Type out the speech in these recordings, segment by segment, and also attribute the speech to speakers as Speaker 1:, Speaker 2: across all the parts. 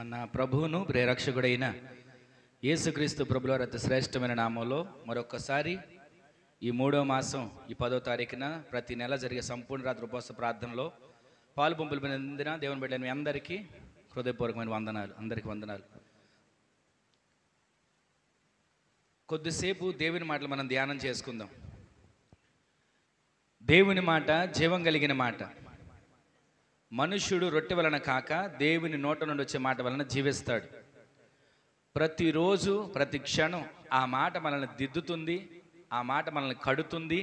Speaker 1: మన ప్రభువును ప్రేరక్షకుడైన యేసుక్రీస్తు ప్రభుల అతి శ్రేష్టమైన నామంలో మరొకసారి ఈ 3వ మాసం ఈ 10వ తారీఖున ప్రతి నెల జరిగే సంపూర్ణ రాత్రి ఉపవాస ప్రార్థనలో పాలు పంపులు పొందిన దేవుని బిడ్డలైన మీ అందరికీ హృదయపూర్వకమైన వందనాలు. అందరికీ వందనాలు. కొద్దిసేపు దేవుని మాటలు మనం ధ్యానం చేసుకుందాం. దేవుని మాట జీవం కలిగిన మాట. మనుష్యుడు రొట్టె వలన కాక దేవుని నోట నుండి వచ్చే మాట వలన జీవిస్తాడు. ప్రతిరోజు ప్రతి క్షణం ఆ మాట మనల్ని దిద్దుతుంది, ఆ మాట మనల్ని కడుతుంది,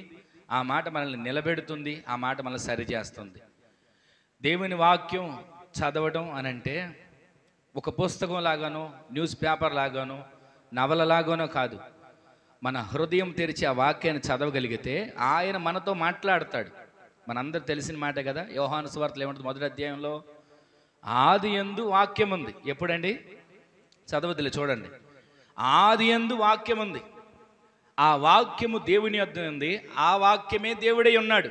Speaker 1: ఆ మాట మనల్ని నిలబెడుతుంది, ఆ మాట మనల్ని సరిచేస్తుంది. దేవుని వాక్యం చదవడం అనంటే ఒక పుస్తకం లాగానో న్యూస్ పేపర్ లాగానో నవల లాగానో కాదు. మన హృదయం తెరిచి ఆ వాక్యాన్ని చదవగలిగితే ఆయన మనతో మాట్లాడతాడు. మనందరూ తెలిసిన మాట కదా. యోహాను సువార్తలో ఏమంటుంది? 1వ అధ్యాయంలో ఆదియందు వాక్యం ఉంది. ఎప్పుడండి? చదవదులే, చూడండి. ఆదియందు వాక్యం ఉంది. ఆ వాక్యము దేవుని యొద్ద ఉంది. ఆ వాక్యమే దేవుడై ఉన్నాడు.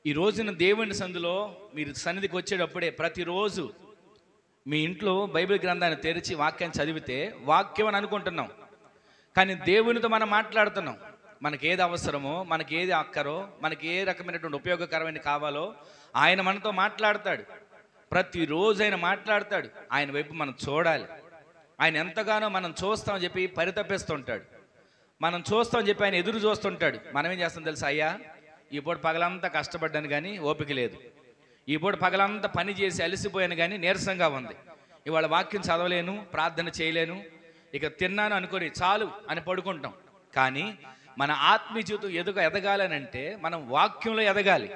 Speaker 1: ఈ రోజున దేవుని సందులో మీరు సన్నిధికి వచ్చేటప్పుడే ప్రతిరోజు మీ ఇంట్లో బైబిల్ గ్రంథాన్ని తెరిచి వాక్యాన్ని చదివితే వాక్యం అని అనుకుంటున్నాం, కానీ దేవునితో మనం మాట్లాడుతున్నాం. మనకి ఏది అవసరమో, మనకి ఏది అక్కరో, మనకి ఏ రకమైనటువంటి ఉపయోగకరమైన కావాలో ఆయన మనతో మాట్లాడతాడు. ప్రతిరోజు ఆయన మాట్లాడతాడు. ఆయన వైపు మనం చూడాలి. ఆయన ఎంతగానో మనం చూస్తామని చెప్పి పరితపిస్తుంటాడు. మనం చూస్తామని చెప్పి ఆయన ఎదురు చూస్తుంటాడు. మనం ఏం చేస్తాం తెలుసా? అయ్యా, ఈ పూట పగలంతా కష్టపడ్డాను కానీ ఓపిక లేదు, ఈ పూట పగలంతా పని చేసి అలసిపోయాను కానీ నీరసంగా ఉంది, ఇవాళ వాక్యం చదవలేను, ప్రార్థన చేయలేను, ఇక తిన్నాను అనుకొని చాలు అని పడుకుంటాం. కానీ మన ఆత్మీయ జీవితం ఎదగాలనంటే మనం వాక్యంలో ఎదగాలి.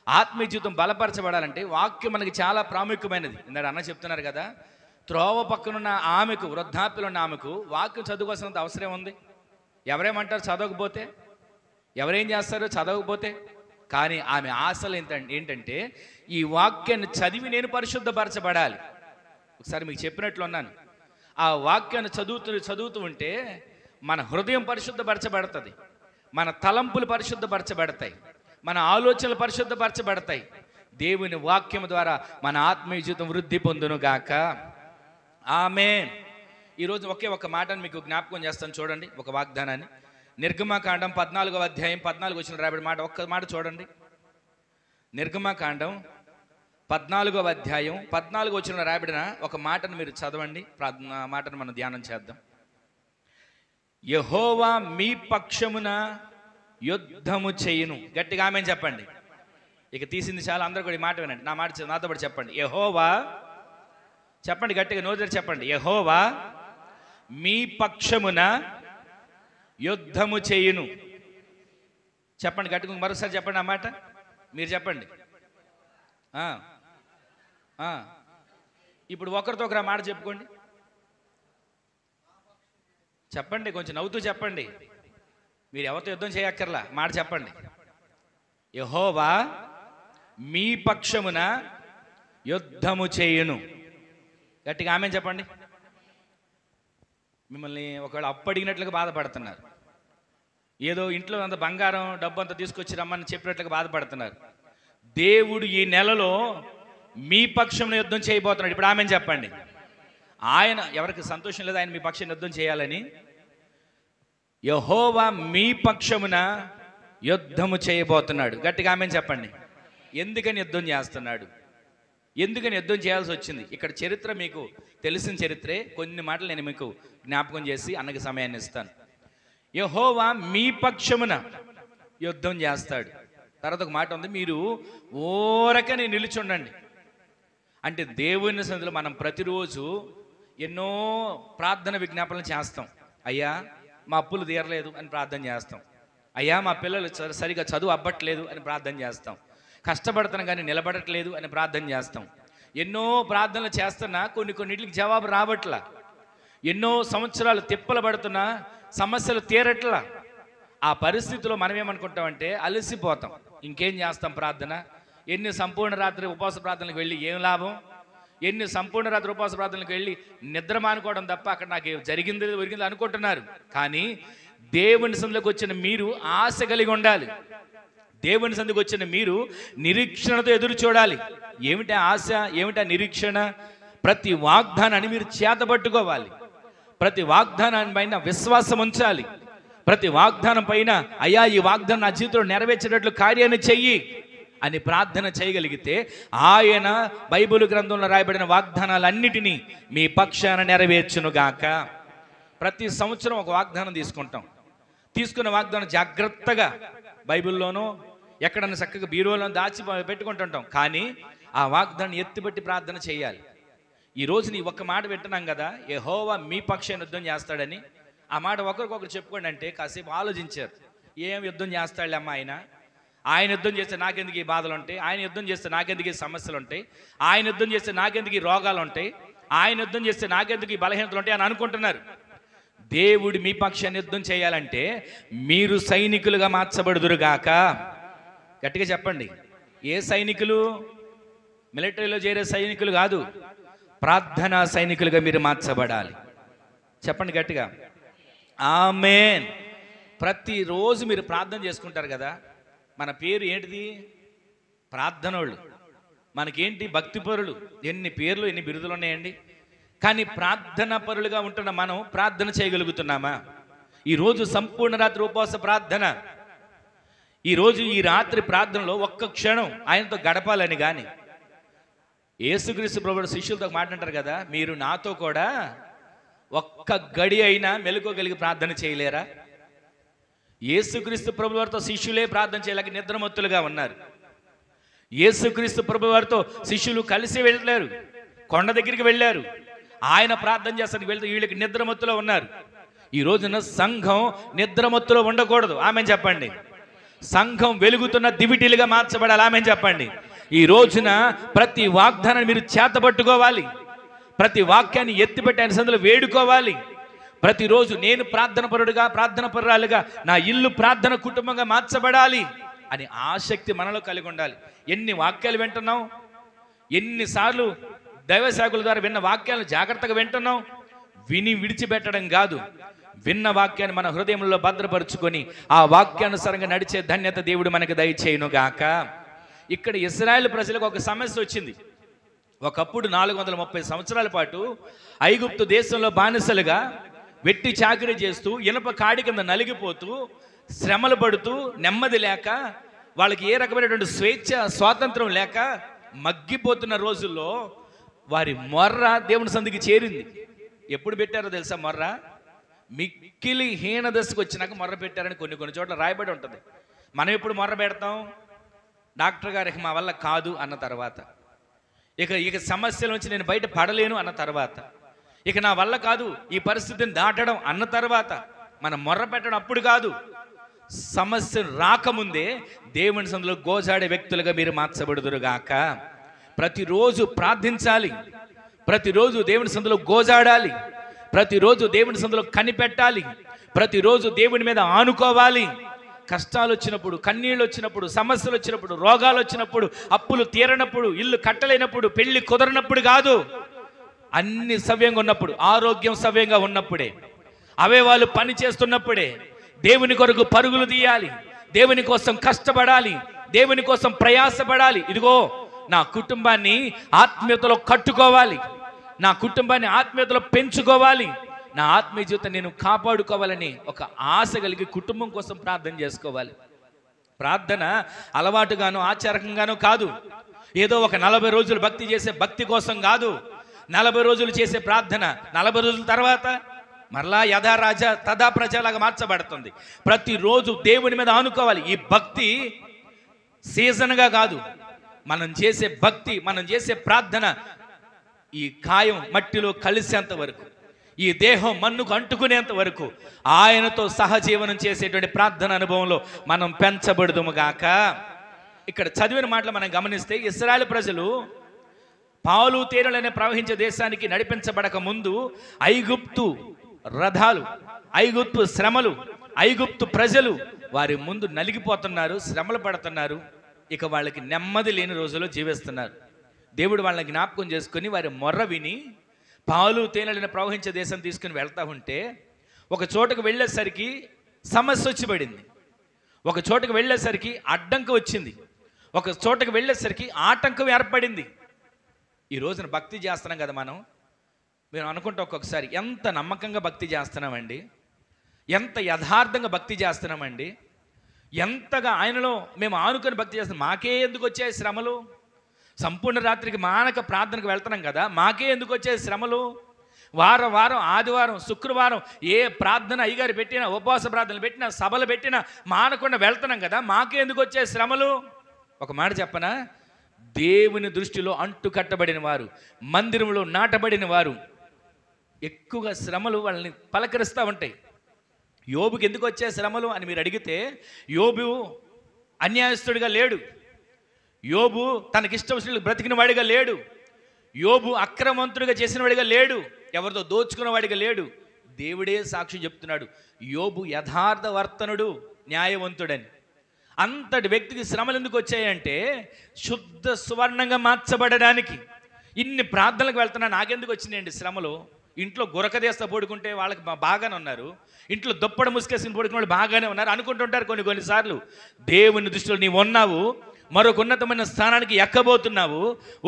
Speaker 1: ఆత్మీయ జీవితం బలపరచబడాలంటే వాక్యం మనకి చాలా ప్రాముఖ్యమైనది. ఇందాక అన్న చెప్తున్నారు కదా, త్రోవ పక్కనున్న ఆమెకు, వృద్ధాప్యులు ఉన్న ఆమెకు వాక్యం చదువుకోవాల్సినంత అవసరం ఉంది. ఎవరేమంటారు చదవకపోతే? ఎవరేం చేస్తారు చదవకపోతే? కానీ ఆమె ఆశలు ఏంటంటే ఈ వాక్యాన్ని చదివి నేను పరిశుద్ధపరచబడాలి. ఒకసారి మీకు చెప్పినట్లు ఉన్నాను, ఆ వాక్యాన్ని చదువుతూ ఉంటే మన హృదయం పరిశుద్ధపరచబడుతుంది, మన తలంపులు పరిశుద్ధపరచబడతాయి, మన ఆలోచనలు పరిశుద్ధపరచబడతాయి. దేవుని వాక్యం ద్వారా మన ఆత్మీయ జీవితం వృద్ధి పొందును గాక. ఆమేన్. ఈరోజు ఒకే ఒక మాటను మీకు జ్ఞాపకం చేస్తాను. చూడండి ఒక వాగ్దానాన్ని. నిర్గమకాండం 14వ అధ్యాయం 14 వచ్చిన రాబడి మాట, ఒక్క మాట చూడండి. నిర్గమకాండం 14వ అధ్యాయం 14 వచ్చిన రాబడిన ఒక మాటను మీరు చదవండి. మాటను మనం ధ్యానం చేద్దాం. యెహోవా మీ పక్షమున యుద్ధము చేయును. గట్టిగా ఆమేన్ చెప్పండి. ఇక తీసింది చాలా, అందరూ కూడా ఈ మాట వినండి. నా మాట నాతో పాటు చెప్పండి. యెహోవా, చెప్పండి గట్టిగా, నోరు చెప్పండి. యెహోవా మీ పక్షమున యుద్ధము చేయును. చెప్పండి గట్టిగా, మరోసారి చెప్పండి ఆ మాట. మీరు చెప్పండి. ఇప్పుడు ఒకరితో ఒకరు ఆ మాట చెప్పుకోండి. చెప్పండి, కొంచెం నవ్వుతూ చెప్పండి. మీరు ఎవరితో యుద్ధం చేయక్కర్లా, మాట చెప్పండి. యెహోవా మీ పక్షమున యుద్ధము చేయును. గట్టిగా ఆమేన్ చెప్పండి. మిమ్మల్ని ఒకవేళ అప్పడిగినట్లుగా బాధపడుతున్నారు, ఏదో ఇంట్లో అంత బంగారం డబ్బు అంతా తీసుకొచ్చి రమ్మని చెప్పినట్లుగా బాధపడుతున్నారు. దేవుడు ఈ నెలలో మీ పక్షంలో యుద్ధం చేయబోతున్నాడు. ఇప్పుడు ఆమేన్ చెప్పండి. ఆయన, ఎవరికి సంతోషం లేదు ఆయన మీ పక్షం యుద్ధం చేయాలని? యెహోవా మీ పక్షమున యుద్ధము చేయబోతున్నాడు. గట్టిగా ఆమేన్ చెప్పండి. ఎందుకని యుద్ధం చేస్తున్నాడు? ఎందుకని యుద్ధం చేయాల్సి వచ్చింది? ఇక్కడ చరిత్ర మీకు తెలిసిన చరిత్రే. కొన్ని మాటలు నేను మీకు జ్ఞాపకం చేసి అన్నకి సమయాన్ని ఇస్తాను. యెహోవా మీ పక్షమున యుద్ధం చేస్తాడు. తర్వాత ఒక మాట ఉంది, మీరు ఊరకనే నిలుచుండండి. అంటే దేవుని సన్నిధిలో మనం ప్రతిరోజు ఎన్నో ప్రార్థన విజ్ఞాపనలు చేస్తాం. అయ్యా మా అప్పులు తీరలేదు అని ప్రార్థన చేస్తాం. అయ్యా మా పిల్లలు సరిగా చదువు అవ్వట్లేదు అని ప్రార్థన చేస్తాం. కష్టపడుతున్నాం కానీ నిలబడట్లేదు అని ప్రార్థన చేస్తాం. ఎన్నో ప్రార్థనలు చేస్తున్నా కొన్నిటికి జవాబు రావట్లా. ఎన్నో సంవత్సరాలు తిప్పలు పడుతున్నా సమస్యలు తీరట్లా. ఆ పరిస్థితిలో మనం ఏమనుకుంటామంటే అలసిపోతాం. ఇంకేం చేస్తాం ప్రార్థన? ఎన్ని సంపూర్ణ రాత్రి ఉపవాస ప్రార్థనలకు వెళ్ళి ఏం లాభం? ఎన్ని సంపూర్ణ రాత్రి ఉపవాస ప్రార్థనలకు వెళ్ళి నిద్ర మానుకోవడం తప్ప అక్కడ నాకు జరిగింది ఒరిగింది అనుకుంటున్నారు. కానీ దేవుని సన్నిధిలోకి వచ్చిన మీరు ఆశ కలిగి ఉండాలి. దేవుని సన్నిధికి వచ్చిన మీరు నిరీక్షణతో ఎదురు చూడాలి. ఏమిటా ఆశ, ఏమిటా నిరీక్షణ? ప్రతి వాగ్దానాన్ని మీరు చేతబట్టుకోవాలి. ప్రతి వాగ్దానాన్ని పైన విశ్వాసం ఉంచాలి. ప్రతి వాగ్దానం పైన అయ్యా ఈ వాగ్దానం నా జీవితంలో నెరవేర్చేటట్లు కార్యాన్ని చెయ్యి అని ప్రార్థన చేయగలిగితే ఆయన బైబిల్ గ్రంథంలో రాయబడిన వాగ్దానాలన్నిటినీ మీ పక్షాన నెరవేర్చునుగాక. ప్రతి సంవత్సరం ఒక వాగ్దానం తీసుకున్న వాగ్దానం జాగ్రత్తగా బైబిల్లోనూ ఎక్కడన్నా చక్కగా బీరువాలో దాచి పెట్టుకుంటుంటాం. కానీ ఆ వాగ్దానం ఎత్తిపెట్టి ప్రార్థన చేయాలి. ఈరోజు నీ ఒక్క మాట వింటున్నాం కదా, యెహోవా మీ పక్షాన యుద్ధం చేస్తాడని. ఆ మాట ఒకరికొకరు చెప్పుకోండి అంటే కాసేపు ఆలోచించారు. ఏం యుద్ధం చేస్తాడులే అమ్మ ఆయన యుద్ధం చేస్తే నాకెందుకు ఈ బాధలు ఉంటాయి, ఆయన యుద్ధం చేస్తే నాకెందుకు ఈ సమస్యలు ఉంటాయి, ఆయన యుద్ధం చేస్తే నాకెందుకు ఈ రోగాలు ఉంటాయి, ఆయన యుద్ధం చేస్తే నాకెందుకు ఈ బలహీనతలు ఉంటాయి అని అనుకుంటున్నారు. దేవుడు మీ పక్షాన్ని యుద్ధం చేయాలంటే మీరు సైనికులుగా మార్చబడుదురుగాక. గట్టిగా చెప్పండి. ఏ సైనికులు? మిలిటరీలో చేరే సైనికులు కాదు, ప్రార్థనా సైనికులుగా మీరు మార్చబడాలి. చెప్పండి గట్టిగా ఆమేన్. ప్రతిరోజు మీరు ప్రార్థన చేసుకుంటారు కదా. మన పేరు ఏంటిది? ప్రార్థనోళ్ళు. మనకేంటి? భక్తి పరులు. ఎన్ని పేర్లు ఎన్ని బిరుదులు ఉన్నాయండి. కానీ ప్రార్థన పరులుగా ఉంటున్న మనం ప్రార్థన చేయగలుగుతున్నామా? ఈరోజు సంపూర్ణ రాత్రి ఉపవాస ప్రార్థన. ఈరోజు ఈ రాత్రి ప్రార్థనలో ఒక్క క్షణం ఆయనతో గడపాలని. కానీ యేసుక్రీస్తు ప్రభువు శిష్యులతో మాట్లాడారు కదా, మీరు నాతో కూడా ఒక్క గడి అయినా మెలుకోగలిగి ప్రార్థన చేయలేరా? యేసుక్రీస్తు ప్రభు వారితో శిష్యులే ప్రార్థన చేయలేక నిద్రమత్తులుగా ఉన్నారు. యేసుక్రీస్తు ప్రభు వారితో శిష్యులు కలిసి వెళ్ళలేరు, కొండ దగ్గరికి వెళ్ళారు. ఆయన ప్రార్థన చేస్తానికి వెళ్తే వీళ్ళకి నిద్రమత్తులో ఉన్నారు. ఈ రోజున సంఘం నిద్రమత్తులో ఉండకూడదు. ఆమె చెప్పండి. సంఘం వెలుగుతున్న దివిటీలుగా మార్చబడాలి. ఆమె చెప్పండి. ఈ రోజున ప్రతి వాగ్దానాన్ని మీరు చేతబట్టుకోవాలి. ప్రతి వాక్యాన్ని ఎత్తిపెట్టి ఆయన సందులో వేడుకోవాలి. ప్రతిరోజు నేను ప్రార్థన పరుడుగా, ప్రార్థన పరురాలుగా, నా ఇల్లు ప్రార్థన కుటుంబంగా మార్చబడాలి అని ఆసక్తి మనలో కలిగి ఉండాలి. ఎన్ని వాక్యాలు వింటున్నాం, ఎన్నిసార్లు దైవ సేవకుల ద్వారా విన్న వాక్యాలను జాగ్రత్తగా వింటున్నాం. విని విడిచిపెట్టడం కాదు, విన్న వాక్యాన్ని మన హృదయంలో భద్రపరుచుకొని ఆ వాక్యానుసారంగా నడిచే ధన్యత దేవుడు మనకు దయచేయునుగాక. ఇక్కడ ఇశ్రాయేలు ప్రజలకు ఒక సమస్య వచ్చింది. ఒకప్పుడు 430 సంవత్సరాల పాటు ఐగుప్తు దేశంలో బానిసలుగా వెట్టి చాకిరీ చేస్తూ, ఇనప కాడి కింద నలిగిపోతూ, శ్రమలు పడుతూ, నెమ్మది లేక, వాళ్ళకి ఏ రకమైనటువంటి స్వేచ్ఛ స్వాతంత్రం లేక మగ్గిపోతున్న రోజుల్లో వారి మొర్ర దేవుని సంధికి చేరింది. ఎప్పుడు పెట్టారో తెలుసా? మొర్ర మిక్కిలి హీన దశకు వచ్చినాక మొర్ర పెట్టారని కొన్ని చోట్ల రాయబడి ఉంటుంది. మనం ఎప్పుడు మొర్ర పెడతాం? డాక్టర్ గారికి మా వల్ల కాదు అన్న తర్వాత, ఇక సమస్యల నుంచి నేను బయట పడలేను అన్న తర్వాత, ఇక నా వల్ల కాదు ఈ పరిస్థితిని దాటడం అన్న తర్వాత మనం మొర్ర పెట్టడం అప్పుడు కాదు. సమస్య రాకముందే దేవుని సందులో గోజాడే వ్యక్తులుగా మీరు మార్చబడుదురుగాక. ప్రతిరోజు ప్రార్థించాలి, ప్రతిరోజు దేవుని సందులో గోజాడాలి, ప్రతిరోజు దేవుని సందులో కనిపెట్టాలి, ప్రతిరోజు దేవుని మీద ఆనుకోవాలి. కష్టాలు వచ్చినప్పుడు, కన్నీళ్ళు వచ్చినప్పుడు, సమస్యలు వచ్చినప్పుడు, రోగాలు వచ్చినప్పుడు, అప్పులు తీరనప్పుడు, ఇల్లు కట్టలేనప్పుడు, పెళ్లి కుదరనప్పుడు కాదు, అన్ని సవ్యంగా ఉన్నప్పుడు, ఆరోగ్యం సవ్యంగా ఉన్నప్పుడే, అవయవాలు పని చేస్తున్నప్పుడే దేవుని కొరకు పరుగులు తీయాలి, దేవుని కోసం కష్టపడాలి, దేవుని కోసం ప్రయాసపడాలి. ఇదిగో నా కుటుంబాన్ని ఆత్మీయతలో కట్టుకోవాలి, నా కుటుంబాన్ని ఆత్మీయతలో పెంచుకోవాలి, నా ఆత్మీయ జీవితం నేను కాపాడుకోవాలని ఒక ఆశ కలిగి కుటుంబం కోసం ప్రార్థన చేసుకోవాలి. ప్రార్థన అలవాటుగాను ఆచారకంగాను కాదు. ఏదో ఒక 40 రోజులు భక్తి చేసే భక్తి కోసం కాదు. 40 రోజులు చేసే ప్రార్థన 40 రోజుల తర్వాత మరలా యథా రాజా తదా ప్రజలాగా మార్చబడుతుంది. ప్రతిరోజు దేవుని మీద ఆనుకోవాలి. ఈ భక్తి సీజన్గా కాదు. మనం చేసే భక్తి, మనం చేసే ప్రార్థన ఈ కాయం మట్టిలో కలిసేంత వరకు, ఈ దేహం మన్నుకు అంటుకునేంత వరకు ఆయనతో సహజీవనం చేసేటువంటి ప్రార్థన అనుభవంలో మనం పెంచబడుదుముగాక. ఇక్కడ చదివిన మాటలు మనం గమనిస్తే, ఇశ్రాయేలు ప్రజలు పాలు తేనెలనే ప్రవహించే దేశానికి నడిపించబడక ముందు ఐగుప్తు రథాలు, ఐగుప్తు శ్రమలు, ఐగుప్తు ప్రజలు వారి ముందు నలిగిపోతున్నారు, శ్రమలు పడుతున్నారు. ఇక వాళ్ళకి నెమ్మది లేని రోజుల్లో జీవిస్తున్నారు. దేవుడు వాళ్ళని జ్ఞాపకం చేసుకుని వారి మొర్ర విని పాలు తేనెలను ప్రవహించే దేశం తీసుకుని వెళ్తా ఉంటే, ఒక చోటుకు వెళ్ళేసరికి సమస్య వచ్చి పడింది, ఒక చోటుకు వెళ్ళేసరికి అడ్డంకి వచ్చింది, ఒక చోటుకు వెళ్ళేసరికి ఆటంకం ఏర్పడింది. ఈ రోజున భక్తి చేస్తున్నాం కదా మనం. మేము అనుకుంటాం ఒక్కొక్కసారి, ఎంత నమ్మకంగా భక్తి చేస్తున్నామండి, ఎంత యథార్థంగా భక్తి చేస్తున్నామండి, ఎంతగా ఆయనలో మేము ఆనుకొని భక్తి చేస్తున్నాం. మాకే ఎందుకు వచ్చాయి శ్రమలు? సంపూర్ణ రాత్రికి మానక ప్రార్థనకు వెళ్తున్నాం కదా, మాకే ఎందుకు వచ్చాయి శ్రమలు? వారం వారం, ఆదివారం, శుక్రవారం ఏ ప్రార్థన అయ్యగారు పెట్టినా, ఉపవాస ప్రార్థనలు పెట్టినా, సభలు పెట్టినా మానకుండా వెళ్తున్నాం కదా, మాకే ఎందుకు వచ్చే శ్రమలు? ఒక మాట చెప్పనా, దేవుని దృష్టిలో అంటు కట్టబడిన వారు, మందిరంలో నాటబడిన వారు ఎక్కువగా శ్రమలు వాళ్ళని పలకరిస్తూ ఉంటాయి. యోబుకి ఎందుకు వచ్చే శ్రమలు అని మీరు అడిగితే, యోబు అన్యాయస్తుడిగా లేడు, యోబు తనకిష్టం వచ్చినట్లు బ్రతికిన వాడిగా లేడు, యోబు అక్రమవంతుడిగా చేసిన వాడిగా లేడు, ఎవరితో దోచుకున్న వాడిగా లేడు. దేవుడే సాక్షి చెప్తున్నాడు, యోబు యథార్థవర్తనుడు, న్యాయవంతుడని. అంతటి వ్యక్తికి శ్రమలు ఎందుకు వచ్చాయంటే, శుద్ధ సువర్ణంగా మార్చబడడానికి. ఇన్ని ప్రార్థనలకు వెళ్తున్నా నాకెందుకు వచ్చినాయండి శ్రమలు? ఇంట్లో గురకదేస్తా పడుకుంటే వాళ్ళకి బాగానే ఉన్నారు, ఇంట్లో దుప్పడ ముసుకేసుకుని పడుకున్న వాళ్ళు బాగానే ఉన్నారు అనుకుంటుంటారు. కొన్నిసార్లు దేవుని దృష్టిలో నీవు ఉన్నావు, మరొక ఉన్నతమైన స్థానానికి ఎక్కబోతున్నావు,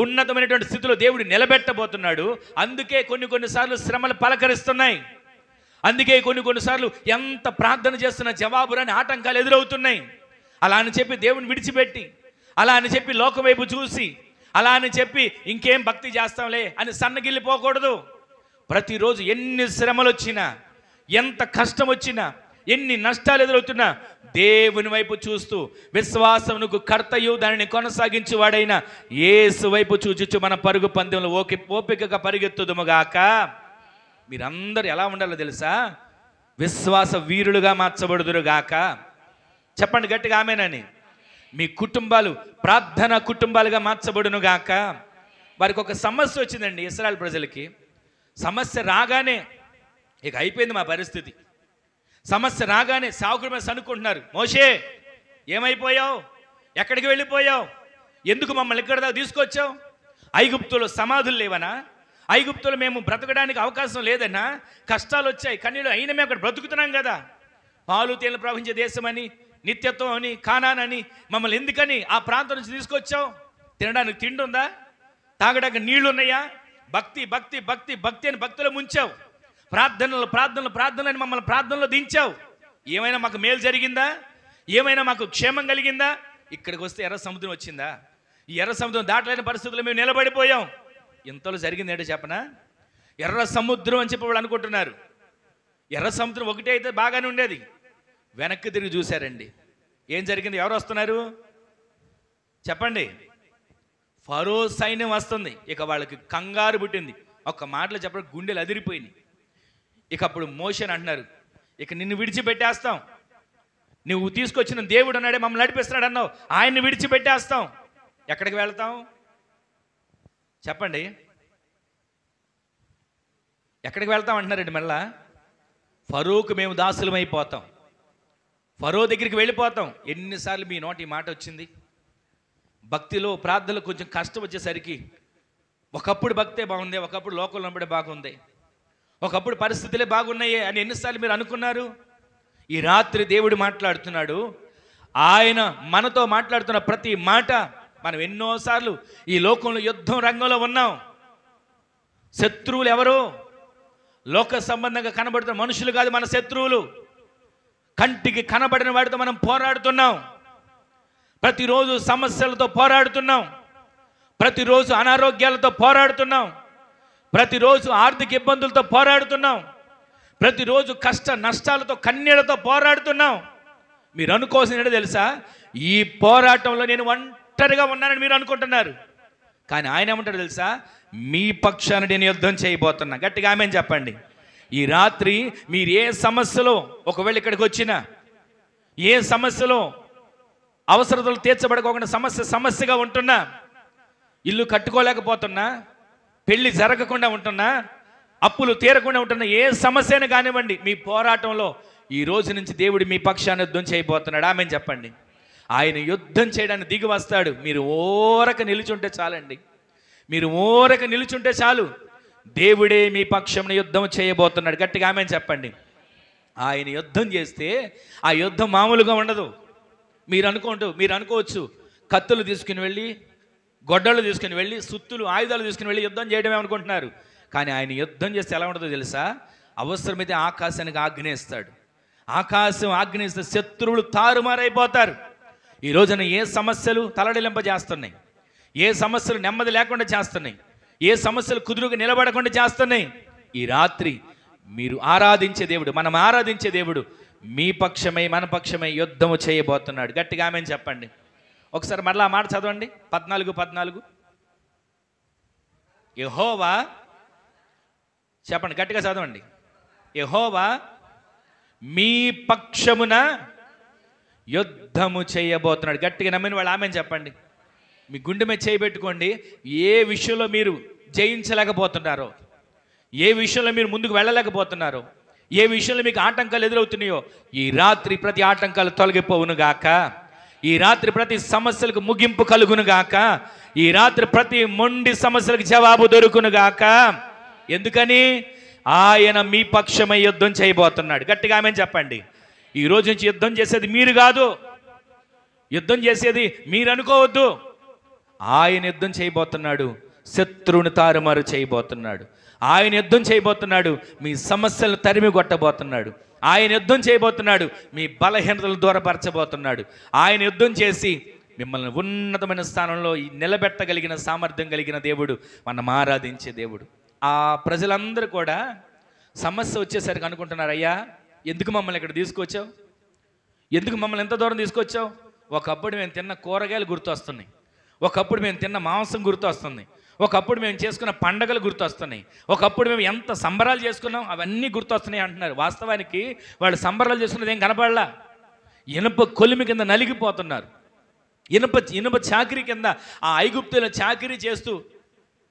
Speaker 1: ఉన్నతమైనటువంటి స్థితిలో దేవుడు నిలబెట్టబోతున్నాడు. అందుకే కొన్నిసార్లు శ్రమలు పలకరిస్తున్నాయి. అందుకే కొన్నిసార్లు ఎంత ప్రార్థన చేస్తున్న జవాబు రాని ఆటంకాలు ఎదురవుతున్నాయి. అలా అని చెప్పి దేవుని విడిచిపెట్టి, అలా అని చెప్పి లోకం వైపు చూసి, అలా అని చెప్పి ఇంకేం భక్తి చేస్తాంలే అని సన్నగిల్లిపోకూడదు. ప్రతిరోజు ఎన్ని శ్రమలు వచ్చినా, ఎంత కష్టం వచ్చినా, ఎన్ని నష్టాలు ఎదురవుతున్నా దేవుని వైపు చూస్తూ, విశ్వాసమునకు కర్తయు దానిని కొనసాగించు వాడైన యేసు వైపు చూచుచు మన పరుగు పందెంలో ఓపికగా పరిగెత్తుదుముగాక. మీరందరూ ఎలా ఉండాలో తెలుసా? విశ్వాస వీరులుగా మార్చబడుదురుగాక. చెప్పండి గట్టిగా ఆమేనని. మీ కుటుంబాలు ప్రార్థన కుటుంబాలుగా మార్చబడునుగాక. వారికి ఒక సమస్య వచ్చిందండి ఇశ్రాయేలు ప్రజలకి. సమస్య రాగానే ఇక అయిపోయింది మా పరిస్థితి. సమస్య రాగానే సాకుడి మీద అనుకుంటున్నారు, మోషే ఏమైపోయావు, ఎక్కడికి వెళ్ళిపోయావు, ఎందుకు మమ్మల్ని ఇక్కడ దాకా తీసుకొచ్చావు? ఐగుప్తులో సమాధులు లేవనా? ఐగుప్తులో మేము బ్రతకడానికి అవకాశం లేదన్నా? కష్టాలు వచ్చాయి, కన్నీళ్ళు అయినా మేము అక్కడ బ్రతుకుతున్నాం కదా. పాలు తేనెలు ప్రవహించే దేశం అని, నిత్యత్వం అని, కానానని మమ్మల్ని ఎందుకని ఆ ప్రాంతం నుంచి తీసుకొచ్చావు? తినడానికి తిండి ఉందా? తాగడానికి నీళ్లు ఉన్నాయా? భక్తి భక్తి భక్తి భక్తి అని భక్తులు ముంచావు. ప్రార్థనలు ప్రార్థనలు ప్రార్థనలు అని మమ్మల్ని ప్రార్థనలో దించావు. ఏమైనా మాకు మేలు జరిగిందా? ఏమైనా మాకు క్షేమం కలిగిందా? ఇక్కడికి వస్తే ఎర్ర సముద్రం వచ్చిందా? ఈ ఎర్ర సముద్రం దాటలేని పరిస్థితుల్లో మేము నిలబడిపోయాం. ఎంతలో జరిగింది ఏంటో చెప్పనా? ఎర్ర సముద్రం అని చెప్పి వాళ్ళు అనుకుంటున్నారు. ఎర్ర సముద్రం ఒకటే అయితే బాగానే ఉండేది. వెనక్కి తిరిగి చూశారండి, ఏం జరిగింది? ఎవరు వస్తున్నారు చెప్పండి? ఫరో సైన్యం వస్తుంది. ఇక వాళ్ళకి కంగారు పుట్టింది. ఒక్క మాటలో చెప్పడం గుండెలు అదిరిపోయినాయి. ఇక అప్పుడు మోషేని అంటున్నారు, ఇక నిన్ను విడిచిపెట్టేస్తాం, నువ్వు తీసుకొచ్చిన దేవుడు అన్నాడే మమ్మల్ని నడిపిస్తున్నాడు అన్నావు, ఆయన్ని విడిచిపెట్టేస్తాం. ఎక్కడికి వెళ్తాం చెప్పండి? ఎక్కడికి వెళ్తాం అంటున్నారండి మళ్ళా? ఫరోకు మేము దాసులమైపోతాం, ఫరో దగ్గరికి వెళ్ళిపోతాం. ఎన్నిసార్లు మీ నోటి మాట వచ్చింది? భక్తిలో ప్రార్థనలో కొంచెం కష్టం వచ్చేసరికి, ఒకప్పుడు భక్తే బాగుంది, ఒకప్పుడు లోకంలో ఉన్నప్పుడే బాగుంది, ఒకప్పుడు పరిస్థితులే బాగున్నాయి అని ఎన్నిసార్లు మీరు అనుకున్నారు? ఈ రాత్రి దేవుడు మాట్లాడుతున్నాడు. ఆయన మనతో మాట్లాడుతున్న ప్రతి మాట, మనం ఎన్నోసార్లు ఈ లోకంలో యుద్ధం రంగంలో ఉన్నాం. శత్రువులు ఎవరు? లోక సంబంధంగా కనబడుతున్న మనుషులు కాదు మన శత్రువులు. కంటికి కనబడిన వాడితో మనం పోరాడుతున్నాం. ప్రతిరోజు సమస్యలతో పోరాడుతున్నాం, ప్రతిరోజు అనారోగ్యాలతో పోరాడుతున్నాం, ప్రతిరోజు ఆర్థిక ఇబ్బందులతో పోరాడుతున్నాం, ప్రతిరోజు కష్ట నష్టాలతో కన్నీళ్లతో పోరాడుతున్నాం. మీరు అనుకోవాల్సింది తెలుసా? ఈ పోరాటంలో నేను ఒంటరిగా ఉన్నానని మీరు అనుకుంటున్నారు, కానీ ఆయన ఏమంటాడు తెలుసా? మీ పక్షాన నేను యుద్ధం చేయబోతున్నా. గట్టిగా ఆమేన్ చెప్పండి. ఈ రాత్రి మీరు ఏ సమస్యలో ఒకవేళ ఇక్కడికి వచ్చినా, ఏ సమస్యలో అవసరతలు తీర్చబడకోకుండా సమస్యగా ఉంటున్నా, ఇల్లు కట్టుకోలేకపోతున్నా, పెళ్లి జరగకుండా ఉంటున్నా, అప్పులు తీరకుండా ఉంటున్నా, ఏ సమస్యను కానివ్వండి, మీ పోరాటంలో ఈ రోజు నుంచి దేవుడు మీ పక్షాన్ని యుద్ధం చేయబోతున్నాడు. ఆమేన్ చెప్పండి. ఆయన యుద్ధం చేయడానికి దిగి వస్తాడు. మీరు ఓరక నిలుచుంటే చాలండి, మీరు ఓరక నిలుచుంటే చాలు, దేవుడే మీ పక్షంలో యుద్ధం చేయబోతున్నాడు. గట్టిగా ఆమేన్ చెప్పండి. ఆయన యుద్ధం చేస్తే ఆ యుద్ధం మామూలుగా ఉండదు. మీరు అనుకోవచ్చు, కత్తులు తీసుకుని వెళ్ళి గొడ్డళ్ళు తీసుకుని వెళ్ళి సుత్తులు ఆయుధాలు తీసుకుని వెళ్ళి యుద్ధం చేయడమే అనుకుంటున్నారు. కానీ ఆయన యుద్ధం చేస్తే ఎలా ఉంటుందో తెలుసా? అవసరమైతే ఆకాశానికి ఆజ్ఞేస్తాడు. ఆకాశం ఆజ్ఞేస్తే శత్రువులు తారుమారైపోతారు. ఈ రోజున ఏ సమస్యలు తలడిలింపజేస్తున్నాయి, ఏ సమస్యలు నెమ్మది లేకుండా చేస్తున్నాయి, ఏ సమస్యలు కుదురుగా నిలబడకుండా చేస్తున్నాయి, ఈ రాత్రి మీరు ఆరాధించే దేవుడు, మనం ఆరాధించే దేవుడు మీ పక్షమై మన పక్షమై యుద్ధము చేయబోతున్నాడు. గట్టిగా ఆమేన్ చెప్పండి. ఒకసారి మరలా మాట చదవండి. 14 యెహోవా, చెప్పండి గట్టిగా చదవండి. యెహోవా మీ పక్షమున యుద్ధము చేయబోతున్నాడు. గట్టిగా నమ్మిన వాళ్ళు ఆమేన్ చెప్పండి. మీ గుండె మీద చేయబెట్టుకోండి. ఏ విషయంలో మీరు జయించలేకపోతున్నారో, ఏ విషయంలో మీరు ముందుకు వెళ్ళలేకపోతున్నారో, ఏ విషయంలో మీకు ఆటంకాలు ఎదురవుతున్నాయో, ఈ రాత్రి ప్రతి ఆటంకాలు తొలగిపోవును గాక. ఈ రాత్రి ప్రతి సమస్యలకు ముగింపు కలుగును గాక. ఈ రాత్రి ప్రతి మొండి సమస్యలకు జవాబు దొరుకును గాక. ఎందుకని? ఆయన మీ పక్షమై యుద్ధం చేయబోతున్నాడు. గట్టిగా ఆమేన్ చెప్పండి. ఈ రోజు నుంచి యుద్ధం చేసేది మీరు కాదు, యుద్ధం చేసేది మీరు అనుకోవద్దు. ఆయన యుద్ధం చేయబోతున్నాడు. శత్రువుని తారుమారు చేయబోతున్నాడు. ఆయన యుద్ధం చేయబోతున్నాడు. మీ సమస్యలను తరిమి కొట్టబోతున్నాడు. ఆయన యుద్ధం చేయబోతున్నాడు. మీ బలహీనతలను దూరపరచబోతున్నాడు. ఆయన యుద్ధం చేసి మిమ్మల్ని ఉన్నతమైన స్థానంలో నిలబెట్టగలిగిన సామర్థ్యం కలిగిన దేవుడు, మనం ఆరాధించే దేవుడు. ఆ ప్రజలందరూ కూడా సమస్య వచ్చేసరికి అనుకుంటున్నారు, అయ్యా ఎందుకు మమ్మల్ని ఇక్కడ తీసుకొచ్చావు, ఎందుకు మమ్మల్ని ఎంత దూరం తీసుకొచ్చావు? ఒకప్పుడు మేము తిన్న కూరగాయలు గుర్తొస్తున్నాయి, ఒకప్పుడు మేము తిన్న మాంసం గుర్తొస్తుంది, ఒకప్పుడు మేము చేసుకున్న పండగలు గుర్తొస్తున్నాయి, ఒకప్పుడు మేము ఎంత సంబరాలు చేసుకున్నాం అవన్నీ గుర్తొస్తున్నాయి అంటున్నారు. వాస్తవానికి వాళ్ళు సంబరాలు చేసుకున్నది ఏం కనపడలా. ఇనుప కొలిమి కింద నలిగిపోతున్నారు. ఇనుప చాకిరీ కింద ఆ ఐగుప్తుల చాకిరీ చేస్తూ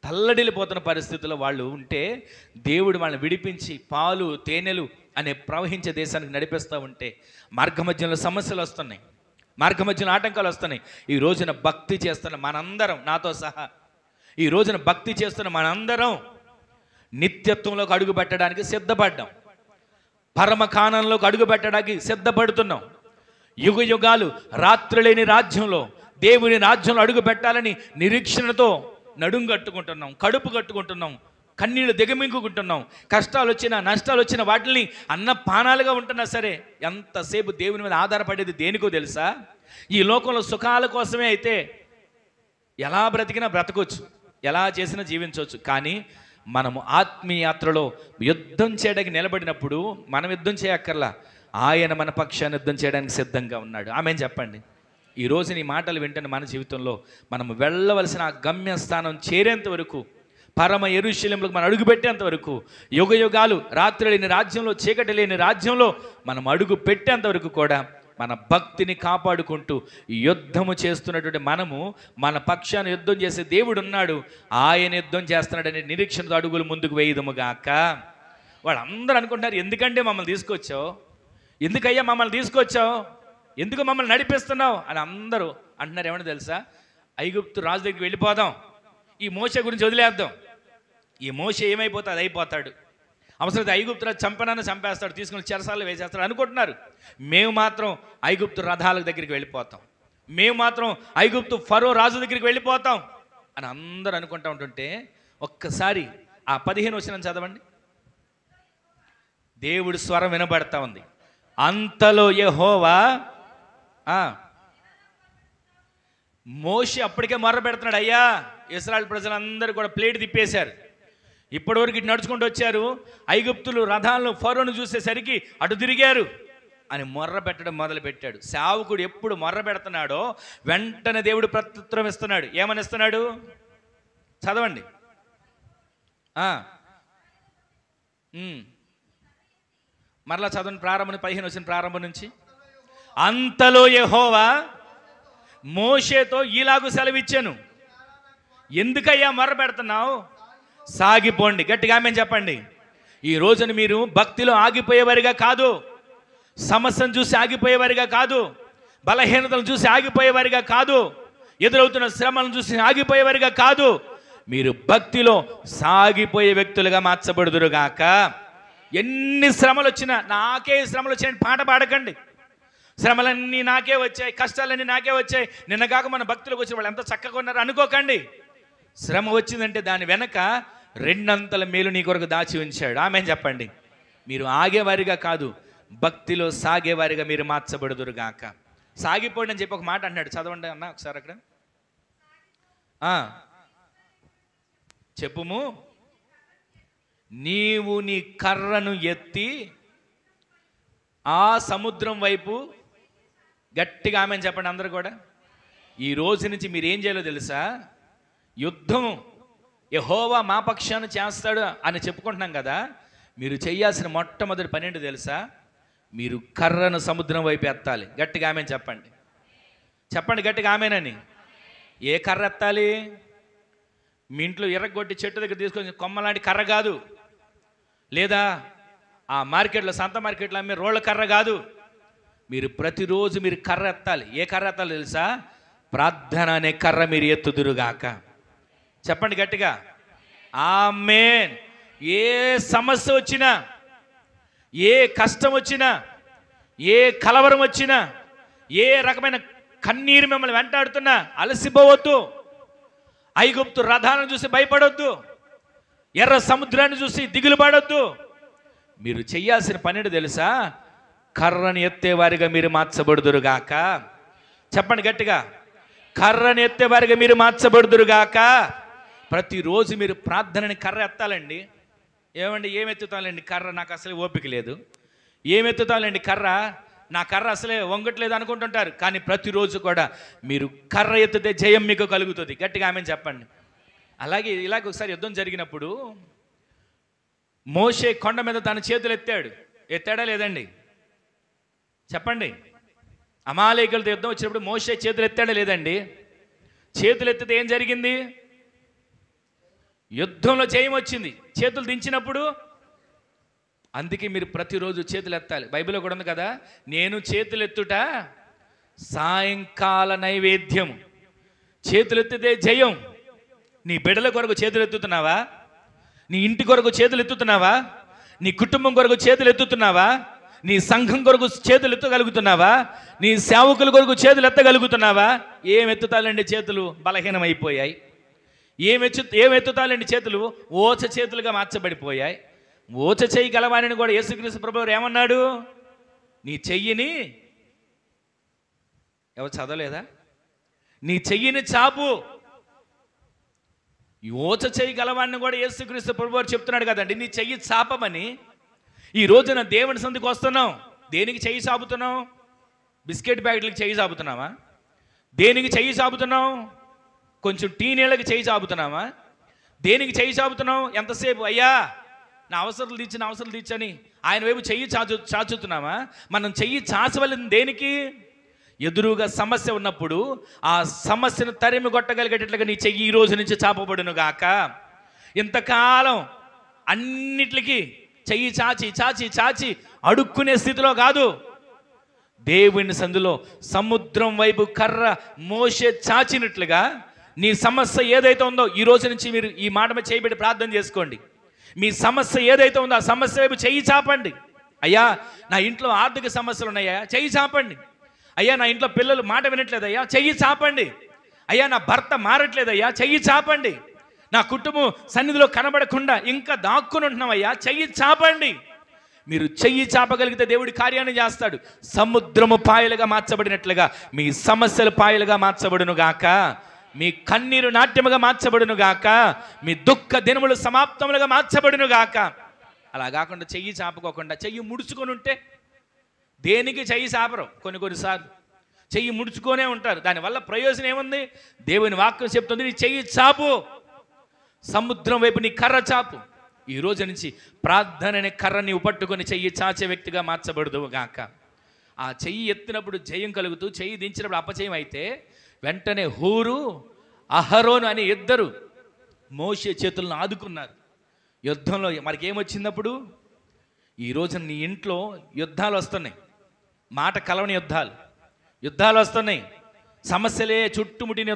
Speaker 1: తల్లడిల్లిపోతున్న పరిస్థితుల్లో వాళ్ళు ఉంటే, దేవుడు వాళ్ళని విడిపించి పాలు తేనెలు అనే ప్రవహించే దేశానికి నడిపిస్తూ ఉంటే మార్గమధ్యంలో సమస్యలు వస్తున్నాయి, మార్గమధ్యంలో ఆటంకాలు వస్తున్నాయి. ఈ రోజున భక్తి చేస్తున్న మనందరం, నాతో సహా ఈ రోజున భక్తి చేస్తున్న మనందరం నిత్యత్వంలోకి అడుగు పెట్టడానికి సిద్ధపడ్డాం. పరమకానంలోకి అడుగు పెట్టడానికి సిద్ధపడుతున్నాం. యుగ యుగాలు రాత్రులేని రాజ్యంలో, దేవుని రాజ్యంలో అడుగు పెట్టాలని నిరీక్షణతో నడుం కట్టుకుంటున్నాం, కడుపు కట్టుకుంటున్నాం, కన్నీళ్ళు దిగమింగుకుంటున్నాం. కష్టాలు వచ్చినా నష్టాలు వచ్చినా వాటిని అన్న పానాలుగా ఉంటున్నా సరే, ఎంతసేపు దేవుని మీద ఆధారపడేది దేనికో తెలుసా? ఈ లోకంలో సుఖాల కోసమే అయితే ఎలా బ్రతికినా బ్రతకొచ్చు, ఎలా చేసినా జీవించవచ్చు. కానీ మనము ఆత్మీయాత్రలో యుద్ధం చేయడానికి నిలబడినప్పుడు మనం యుద్ధం చేయక్కర్లా, ఆయన మన పక్షాన్ని యుద్ధం చేయడానికి సిద్ధంగా ఉన్నాడు. ఆమేన్ చెప్పండి. ఈరోజు నీ మాటలు వింటున్న మన జీవితంలో మనం వెళ్ళవలసిన ఆ గమ్యస్థానం చేరేంత వరకు, పరమ యెరూషలేములోకి మనం అడుగు పెట్టేంత వరకు, యుగ యుగాలు రాత్రి లేని రాజ్యంలో, చీకటి లేని రాజ్యంలో మనం అడుగు పెట్టేంత వరకు కూడా మన భక్తిని కాపాడుకుంటూ యుద్ధము చేస్తున్నటువంటి మనము, మన పక్షాన్ని యుద్ధం చేసే దేవుడు ఉన్నాడు, ఆయన యుద్ధం చేస్తున్నాడనే నిరీక్షణతో అడుగులు ముందుకు వేయదుముగాక. వాళ్ళందరూ అనుకుంటున్నారు, ఎందుకంటే మమ్మల్ని తీసుకొచ్చావు, ఎందుకయ్యా మమ్మల్ని తీసుకొచ్చావు, ఎందుకు మమ్మల్ని నడిపిస్తున్నావు అని అందరూ అంటున్నారు. ఏమన్నా తెలుసా? ఐగుప్తు రాజు దగ్గరికి వెళ్ళిపోదాం, ఈ మోషే గురించి వదిలేద్దాం, ఈ మోషే ఏమైపోతే అది అయిపోతాడు, అవసరమైతే ఐగుప్తు రాజు చంపనన్నా చంపేస్తాడు, తీసుకుని చెరసాల్లో వేసేస్తాడు అనుకుంటున్నారు. మేము మాత్రం ఐగుప్తు రథాల దగ్గరికి వెళ్ళిపోతాం, మేము మాత్రం ఐగుప్తు ఫరో రాజు దగ్గరికి వెళ్ళిపోతాం అని అందరూ అనుకుంటూ ఉంటుంటే, ఒక్కసారి ఆ 15 వచనం చదవండి. దేవుడి స్వరం వినబడతా ఉంది. అంతలో యెహోవా, మోషే అప్పటికే మొర్ర పెడుతున్నాడు, అయ్యా ఇశ్రాయేలు ప్రజలందరూ కూడా ప్లేట్ తిప్పేశారు, ఇప్పటివరకు ఇటు నడుచుకుంటూ వచ్చారు, ఐగుప్తులు రథాలను ఫరోను చూసేసరికి అటు తిరిగారు అని మొర్ర పెట్టడం మొదలుపెట్టాడు. సేవకుడు ఎప్పుడు మొర్ర పెడుతున్నాడో వెంటనే దేవుడు ప్రత్యుత్తరం ఇస్తున్నాడు. ఏమని ఇస్తున్నాడు? చదవండి. మరలా చదవండి, ప్రారంభం 15 వచ్చిన ప్రారంభం నుంచి. అంతలో యెహోవా మోషేతో ఇలాగు సెలవిచ్చాను, ఎందుకయ్యా మొర్ర పెడుతున్నావు, సాగిపోండి. గట్టిగా ఆమేన్ చెప్పండి. ఈ రోజున మీరు భక్తిలో ఆగిపోయేవారిగా కాదు, సమస్యను చూసి ఆగిపోయేవారిగా కాదు, బలహీనతలను చూసి ఆగిపోయేవారిగా కాదు, ఎదురవుతున్న శ్రమలను చూసి ఆగిపోయేవారిగా కాదు, మీరు భక్తిలో సాగిపోయే వ్యక్తులుగా మార్చబడుదురుగాక. ఎన్ని శ్రమలు వచ్చినా, నాకే శ్రమలు వచ్చిన పాట పాడకండి. శ్రమలన్నీ నాకే వచ్చాయి, కష్టాలన్నీ నాకే వచ్చాయి, నిన్న కాక మన భక్తులకు వచ్చి వాళ్ళు ఎంత చక్కగా ఉన్నారు అనుకోకండి. శ్రమ వచ్చిందంటే దాని వెనక 2 మేలు నీ కొరకు దాచి ఉంచాడు. ఆమెన్ చెప్పండి. మీరు ఆగేవారిగా కాదు, భక్తిలో సాగేవారిగా మీరు మార్చబడుదురుగాక. సాగిపోండి అని చెప్పి ఒక మాట అన్నాడు. చదవండి అన్న ఒకసారి అక్కడ. చెప్పుము. నీవు నీ కర్రను ఎత్తి ఆ సముద్రం వైపు, గట్టిగా ఆమెన్ చెప్పండి అందరూ కూడా. ఈ రోజు నుంచి మీరు ఏం చేయాలో తెలుసా? యుద్ధం యెహోవా మా పక్షాన చేస్తాడు అని చెప్పుకుంటున్నాం కదా. మీరు చేయాల్సిన మొట్టమొదటి పని ఏంటో తెలుసా? మీరు కర్రను సముద్రం వైపు ఎత్తాలి. గట్టిగా ఆమెన్ చెప్పండి. చెప్పండి గట్టిగా ఆమెనని. ఏ కర్ర ఎత్తాలి? మీ ఇంట్లో ఎర్రగొట్టి చెట్టు దగ్గర తీసుకొని కొమ్మలాంటి కర్ర కాదు, లేదా ఆ మార్కెట్లో, సంత మార్కెట్లో అమ్మే రోళ్ళ కర్ర కాదు. మీరు ప్రతిరోజు మీరు కర్ర ఎత్తాలి. ఏ కర్ర ఎత్తాలి తెలుసా? ప్రార్థన అనే కర్ర మీరు ఎత్తుదురుగాక. చెప్పండి గట్టిగా ఆమేన్. ఏ సమస్య వచ్చినా, ఏ కష్టం వచ్చినా, ఏ కలవరం వచ్చినా, ఏ రకమైన కన్నీరు మిమ్మల్ని వెంటాడుతున్నా అలసిపోవద్దు. ఐగుప్తు రథాలను చూసి భయపడొద్దు, ఎర్ర సముద్రాన్ని చూసి దిగులు పడొద్దు. మీరు చెయ్యాల్సిన పని తెలుసా? కర్రను ఎత్తేవారిగా మీరు మార్చబడుదురుగాక. చెప్పండి గట్టిగా, కర్రను ఎత్తేవారిగా మీరు మార్చబడుదురుగాక. ప్రతిరోజు మీరు ప్రార్థనని కర్ర ఎత్తాలండి. ఏమండి ఏమెత్తుతాలండి కర్ర? నాకు అసలే ఓపిక లేదు. ఏమెత్తుతాలండి కర్ర? నా కర్ర అసలే వంగట్లేదు అనుకుంటుంటారు. కానీ ప్రతిరోజు కూడా మీరు కర్ర ఎత్తితే జయం మీకు కలుగుతుంది. గట్టిగా ఆమెను చెప్పండి. అలాగే ఇలాగ ఒకసారి యుద్ధం జరిగినప్పుడు మోషే కొండ మీద తన చేతులు ఎత్తాడా లేదండి? చెప్పండి. అమాలేకులతో యుద్ధం వచ్చినప్పుడు మోషే చేతులు ఎత్తాడా లేదండి? చేతులు ఎత్తితే ఏం జరిగింది? యుద్ధంలో జయం వచ్చింది. చేతులు దించినప్పుడు, అందుకే మీరు ప్రతిరోజు చేతులు ఎత్తాలి. బైబిల్లో కూడా ఉంది కదా, నేను చేతులు ఎత్తుట సాయంకాల నైవేద్యం. చేతులు ఎత్తితే జయం. నీ బిడ్డల కొరకు చేతులు ఎత్తుతున్నావా? నీ ఇంటి కొరకు చేతులు ఎత్తుతున్నావా? నీ కుటుంబం కొరకు చేతులు ఎత్తుతున్నావా? నీ సంఘం కొరకు చేతులు ఎత్తగలుగుతున్నావా? నీ సేవకుల కొరకు చేతులు ఎత్తగలుగుతున్నావా? ఏం ఎత్తుతాలండి? చేతులు బలహీనమైపోయాయి. ఏమెత్తుతాలండి? చేతులు ఓచ చేతులుగా మార్చబడిపోయాయి. ఓచ చెయ్యి గలవాణిని కూడా యేసుక్రీస్తు ప్రభువు ఏమన్నాడు? నీ చెయ్యిని, ఎవరు చదవలేదా? నీ చెయ్యిని చాపు. ఓచ చెయ్యి గలవాణ్ణి కూడా యేసుక్రీస్తు ప్రభువు చెప్తున్నాడు కదండి, నీ చెయ్యి చాపమని. ఈ రోజున దేవుని సందుకు వస్తున్నాం. దేనికి చెయ్యి చాపుతున్నావు? బిస్కెట్ ప్యాకెట్లకి చెయ్యి చాపుతున్నావా? దేనికి చెయ్యి చాపుతున్నావు? కొంచెం టీ నీళ్ళకి చెయ్యి చాపుతున్నావా? దేనికి చెయ్యి చాపుతున్నావు? ఎంతసేపు అయ్యా నా అవసరాలు తీర్చని ఆయన వైపు చెయ్యి చాచుతున్నావా? మనం చెయ్యి చాచవలసింది దేనికి? ఎదురుగా సమస్య ఉన్నప్పుడు ఆ సమస్యను తరిమి కొట్టగలిగేటట్లుగా నీ చెయ్యి ఈ రోజు నుంచి చాపబడును గాక. ఇంతకాలం అన్నిటికీ చెయ్యి చాచి అడుక్కునే స్థితిలో కాదు, దేవుని సందులో సముద్రం వైపు కర్ర మోషే చాచినట్లుగా నీ సమస్య ఏదైతే ఉందో ఈ రోజు నుంచి మీరు ఈ మాట మీద చేయబెట్టి ప్రార్థన చేసుకోండి. మీ సమస్య ఏదైతే ఉందో ఆ సమస్య వైపు చెయ్యి చాపండి. అయ్యా నా ఇంట్లో ఆర్థిక సమస్యలు ఉన్నాయా? చెయ్యి చాపండి. అయ్యా నా ఇంట్లో పిల్లలు మాట వినట్లేదయ్యా? చెయ్యి చాపండి. అయ్యా నా భర్త మారట్లేదయ్యా? చెయ్యి చాపండి. నా కుటుంబం సన్నిధిలో కనబడకుండా ఇంకా దాక్కుని ఉంటున్నామయ్యా? చెయ్యి చాపండి. మీరు చెయ్యి చాపగలిగితే దేవుడి కార్యాన్ని చేస్తాడు. సముద్రము పాయలుగా మార్చబడినట్లుగా మీ సమస్యలు పాయలుగా మార్చబడును గాక. మీ కన్నీరు నాట్యముగా మార్చబడును గాక. మీ దుఃఖ దినములు సమాప్తములుగా మార్చబడును గాక. అలా కాకుండా చెయ్యి చాపుకోకుండా చెయ్యి ముడుచుకొని ఉంటే, దేనికి చెయ్యి చాపరు కొన్నిసార్లు చెయ్యి ముడుచుకొనే ఉంటారు. దానివల్ల ప్రయోజనం ఏముంది? దేవుని వాక్యం చెప్తుంది, నీ చెయ్యి చాపు, సముద్రం వైపు నీ కర్ర చాపు. ఈ రోజు నుంచి ప్రార్థన అనే కర్ర నీవు పట్టుకొని చెయ్యి చాచే వ్యక్తిగా మార్చబడదు గాక. ఆ చెయ్యి ఎత్తినప్పుడు జయం కలుగుతూ, చెయ్యి దించినప్పుడు అపజయం అయితే వెంటనే హూరు అహరోను అనే ఇద్దరు మోషే చేతులను ఆదుకున్నారు. యుద్ధంలో మనకేమొచ్చిందప్పుడు? ఈరోజు నీ ఇంట్లో యుద్ధాలు వస్తున్నాయి, మాట కలవని యుద్ధాలు వస్తున్నాయి, సమస్యలే చుట్టుముట్టిన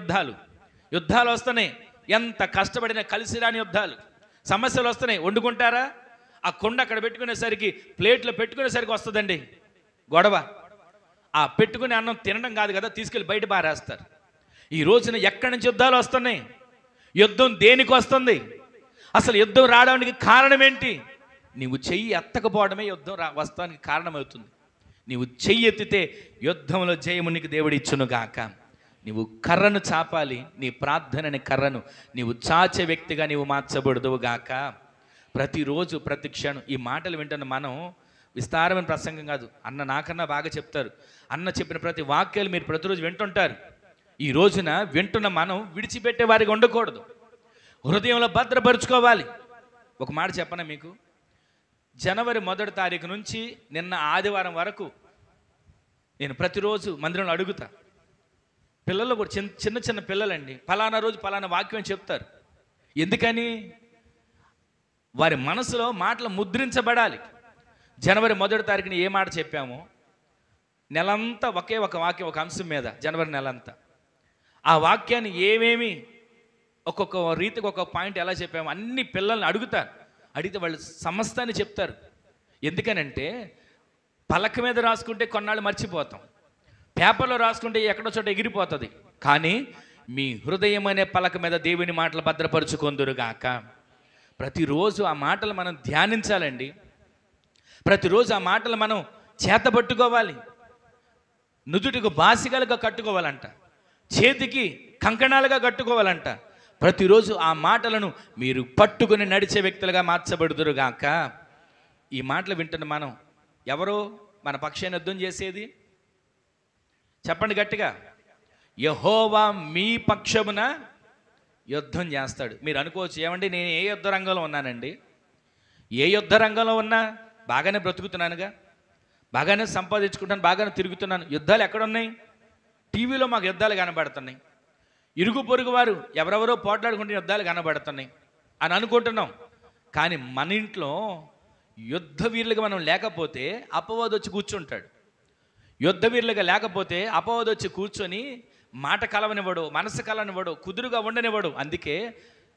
Speaker 1: యుద్ధాలు వస్తున్నాయి, ఎంత కష్టపడినా కలిసి రాని సమస్యలు వస్తున్నాయి. వండుకుంటారా? ఆ కొండ అక్కడ పెట్టుకునేసరికి, ప్లేట్లో పెట్టుకునేసరికి వస్తుందండి గొడవ. ఆ పెట్టుకుని అన్నం తినడం కాదు కదా, తీసుకెళ్ళి బయట పారేస్తారు. ఈ రోజున ఎక్కడి నుంచి యుద్ధాలు వస్తున్నాయి? యుద్ధం దేనికి వస్తుంది? అసలు యుద్ధం రావడానికి కారణం ఏంటి? నీవు చెయ్యి ఎత్తకపోవడమే యుద్ధం వస్తానికి కారణమవుతుంది. నీవు చెయ్యి ఎత్తితే యుద్ధంలో జయము నీకు దేవుడు ఇచ్చును గాక. నీవు కర్రను చాపాలి, నీ ప్రార్థనని కర్రను నీవు చాచే వ్యక్తిగా నీవు మార్చబడదువు గాక. ప్రతిరోజు ప్రతి క్షణం ఈ మాటలు వింటున్న మనం, విస్తారమైన ప్రసంగం కాదు, అన్న నాకన్నా బాగా చెప్తారు. అన్న చెప్పిన ప్రతి వాక్యాలు మీరు ప్రతిరోజు వింటుంటారు. ఈ రోజున వింటున్న మనం విడిచిపెట్టే వారికి ఉండకూడదు, హృదయంలో భద్రపరుచుకోవాలి. ఒక మాట చెప్పనా మీకు, జనవరి 1వ తారీఖు నుంచి నిన్న ఆదివారం వరకు నేను ప్రతిరోజు మందిరంలో అడుగుతా. పిల్లలు కూడా చిన్న చిన్న పిల్లలండి, ఫలానా రోజు ఫలానా వాక్యం చెప్తారు. ఎందుకని? వారి మనసులో మాటలు ముద్రించబడాలి. జనవరి 1వ తారీఖున ఏ మాట చెప్పామో నెలంతా ఒకే ఒక వాక్యం, ఒక అంశం మీద జనవరి నెలంతా ఆ వాక్యాన్ని ఏమేమి ఒక్కొక్క రీతికి ఒక్కొక్క పాయింట్ ఎలా చెప్పామో అన్ని పిల్లల్ని అడుగుతారు. అడిగితే వాళ్ళు సమస్తాన్ని చెప్తారు. ఎందుకనంటే పలక మీద రాసుకుంటే కొన్నాళ్ళు మర్చిపోతాం, పేపర్లో రాసుకుంటే ఎక్కడో చోట ఎగిరిపోతుంది. కానీ మీ హృదయం అనే పలక మీద దేవుని మాటలు భద్రపరుచుకొందురుగాక. ప్రతిరోజు ఆ మాటలు మనం ధ్యానించాలండి. ప్రతిరోజు ఆ మాటలు మనం చేతబట్టుకోవాలి. నుదుటికి బాసికలుగా కట్టుకోవాలంట, చేతికి కంకణాలుగా కట్టుకోవాలంట. ప్రతిరోజు ఆ మాటలను మీరు పట్టుకుని నడిచే వ్యక్తులుగా మార్చబడుదురుగాక. ఈ మాటలు వింటున్న మనం ఎవరో మన పక్షాన యుద్ధం చేసేది? చెప్పండి గట్టిగా. యెహోవా మీ పక్షమున యుద్ధం చేస్తాడు. మీరు అనుకోవచ్చు, ఏమండి నేను ఏ యుద్ధ రంగంలో ఉన్నానండి? ఏ యుద్ధ రంగంలో ఉన్నా బాగానే బ్రతుకుతున్నానుగా, బాగానే సంపాదించుకుంటాను, బాగానే తిరుగుతున్నాను. యుద్ధాలు ఎక్కడున్నాయి? టీవీలో మాకు యుద్ధాలు కనబడుతున్నాయి, ఇరుగు పొరుగు వారు ఎవరెవరో పోట్లాడుకుంటే యుద్ధాలు కనబడుతున్నాయి అని అనుకుంటున్నాం. కానీ మన ఇంట్లో యుద్ధ వీరులుగా మనం లేకపోతే అపవాది వచ్చి కూర్చుంటాడు. యుద్ధ వీరులుగా లేకపోతే అపవాది వచ్చి కూర్చొని మాట కలవనివ్వడు, మనసు కలవనివ్వడు, కుదురుగా ఉండనివ్వడు. అందుకే